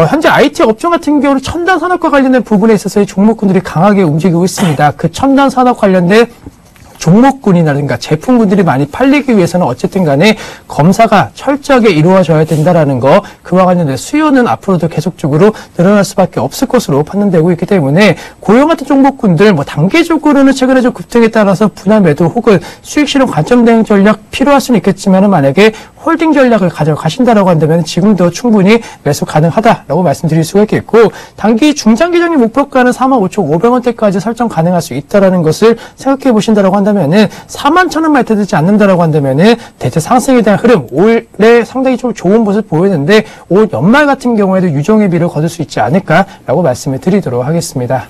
현재 IT 업종 같은 경우는 첨단 산업과 관련된 부분에 있어서 종목군들이 강하게 움직이고 있습니다. 그 첨단 산업 관련된 종목군이라든가 제품군들이 많이 팔리기 위해서는 어쨌든 간에 검사가 철저하게 이루어져야 된다라는 거 그와 관련된 수요는 앞으로도 계속적으로 늘어날 수밖에 없을 것으로 판단되고 있기 때문에 고용 같은 종목군들 뭐 단계적으로는 최근에 좀 급등에 따라서 분할 매도 혹은 수익 실현 관점 대응 전략 필요할 수는 있겠지만은 만약에 홀딩 전략을 가져가신다라고 한다면 지금도 충분히 매수 가능하다라고 말씀드릴 수가 있겠고 단기 중장기적인 목표가는 45,500원대까지 설정 가능할 수 있다라는 것을 생각해 보신다라고 한다면은 41,000원만 되지 않는다라고 한다면은 대체 상승에 대한 흐름 올해 상당히 좀 좋은 모습 보이는데 올 연말 같은 경우에도 유종의 비를 거둘 수 있지 않을까라고 말씀을 드리도록 하겠습니다.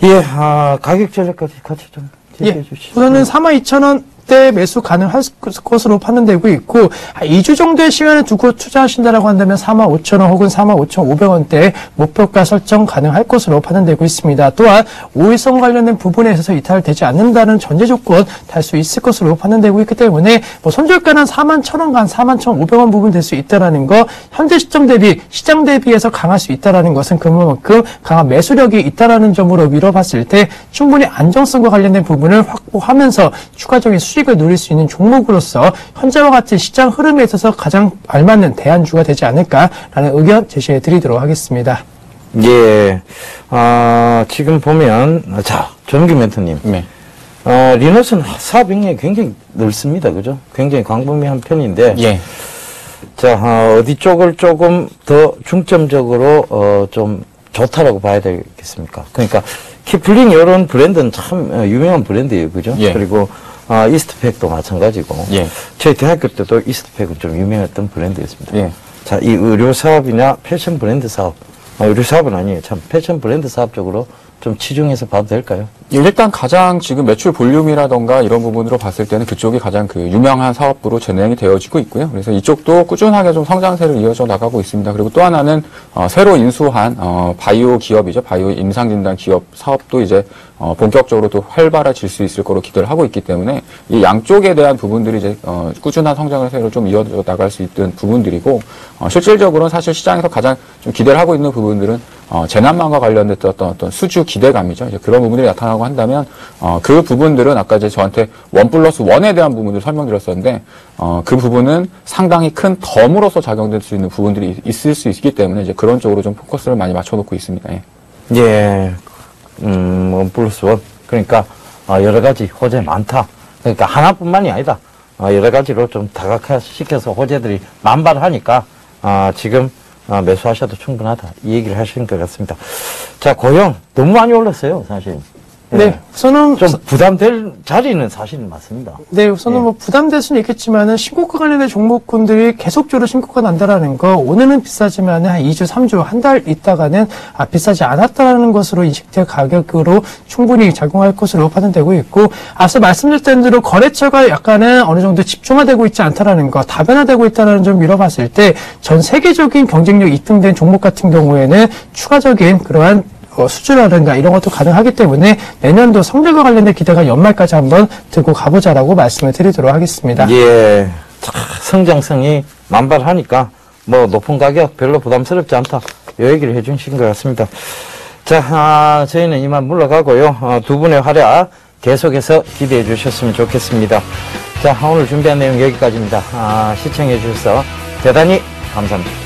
예, 가격 전략까지 같이 좀 제시해 주시죠. 우선은 42,000원 그때 매수 가능할 것으로 판단되고 있고 2주 정도의 시간을 두고 투자하신다라고 한다면 45,000원 혹은 45,500원대 목표가 설정 가능할 것으로 판단되고 있습니다. 또한 오일선 관련된 부분에 있어서 이탈되지 않는다는 전제 조건 달 수 있을 것으로 판단되고 있기 때문에 손절가는 41,000원간 41,500원 부분 될 수 있다라는 거, 현재 시점 대비 시장 대비해서 강할 수 있다라는 것은 그만큼 강한 매수력이 있다라는 점으로 미뤄봤을 때 충분히 안정성과 관련된 부분을 확보하면서 추가적인 수익을 누릴 수 있는 종목으로서 현재와 같은 시장 흐름에 있어서 가장 알맞는 대안주가 되지 않을까라는 의견 제시해 드리도록 하겠습니다. 예, 지금 보면, 자, 전기 멘토님. 네. 리너스는 사업 역량이 굉장히 넓습니다. 그죠? 굉장히 광범위한 편인데. 예. 자, 어디 쪽을 조금 더 중점적으로, 좀 좋다라고 봐야 되겠습니까? 그러니까, 키플링 이런 브랜드는 참 유명한 브랜드예요. 그죠? 예. 그리고, 이스트팩도 마찬가지고. 예. 저희 대학교 때도 이스트팩은 좀 유명했던 브랜드였습니다. 예. 자, 이 의료 사업이나 패션 브랜드 사업, 의료 사업은 아니에요. 참, 패션 브랜드 사업 쪽으로 좀 치중해서 봐도 될까요? 일단 가장 지금 매출 볼륨이라던가 이런 부분으로 봤을 때는 그쪽이 가장 그 유명한 사업부로 진행이 되어지고 있고요. 그래서 이쪽도 꾸준하게 좀 성장세를 이어져 나가고 있습니다. 그리고 또 하나는 새로 인수한 바이오 기업이죠. 바이오 임상진단 기업 사업도 이제 본격적으로 또 활발해질 수 있을 거로 기대를 하고 있기 때문에 이 양쪽에 대한 부분들이 이제 꾸준한 성장세를 좀 이어져 나갈 수 있던 부분들이고, 실질적으로는 사실 시장에서 가장 좀 기대를 하고 있는 부분들은 재난망과 관련됐던 어떤 수주 기대감이죠. 이제 그런 부분들이 나타나고 한다면 그 부분들은 아까 이제 저한테 1+1에 대한 부분을 설명드렸었는데 그 부분은 상당히 큰 덤으로서 작용될 수 있는 부분들이 있을 수 있기 때문에 이제 그런 쪽으로 좀 포커스를 많이 맞춰놓고 있습니다. 예. 예, 1+1. 그러니까 여러 가지 호재 많다. 그러니까 하나뿐만이 아니다. 여러 가지로 좀 다각화시켜서 호재들이 만발하니까 지금 매수하셔도 충분하다. 이 얘기를 하시는 것 같습니다. 자, 고용 너무 많이 올랐어요, 사실. 네, 우선은 좀 부담될 자리는 사실은 맞습니다. 네, 우선은 뭐 부담될 수는 있겠지만은 신고가 관련된 종목군들이 계속적으로 신고가 난다라는 거, 오늘은 비싸지만 한 2주, 3주, 한 달 있다가는 비싸지 않았다라는 것으로 인식될 가격으로 충분히 작용할 것으로 판단되고 있고, 앞서 말씀드렸던 대로 거래처가 약간은 어느 정도 집중화되고 있지 않다라는 거, 다변화되고 있다는 점 미뤄봤을 때 전 세계적인 경쟁력 입증된 종목 같은 경우에는 추가적인 그러한 수주라든가 이런 것도 가능하기 때문에 내년도 성적과 관련된 기대가 연말까지 한번 들고 가보자라고 말씀을 드리도록 하겠습니다. 예, 성장성이 만발하니까 뭐 높은 가격 별로 부담스럽지 않다. 이 얘기를 해주신 것 같습니다. 자, 저희는 이만 물러가고요. 두 분의 활약 계속해서 기대해 주셨으면 좋겠습니다. 자, 오늘 준비한 내용 여기까지입니다. 시청해 주셔서 대단히 감사합니다.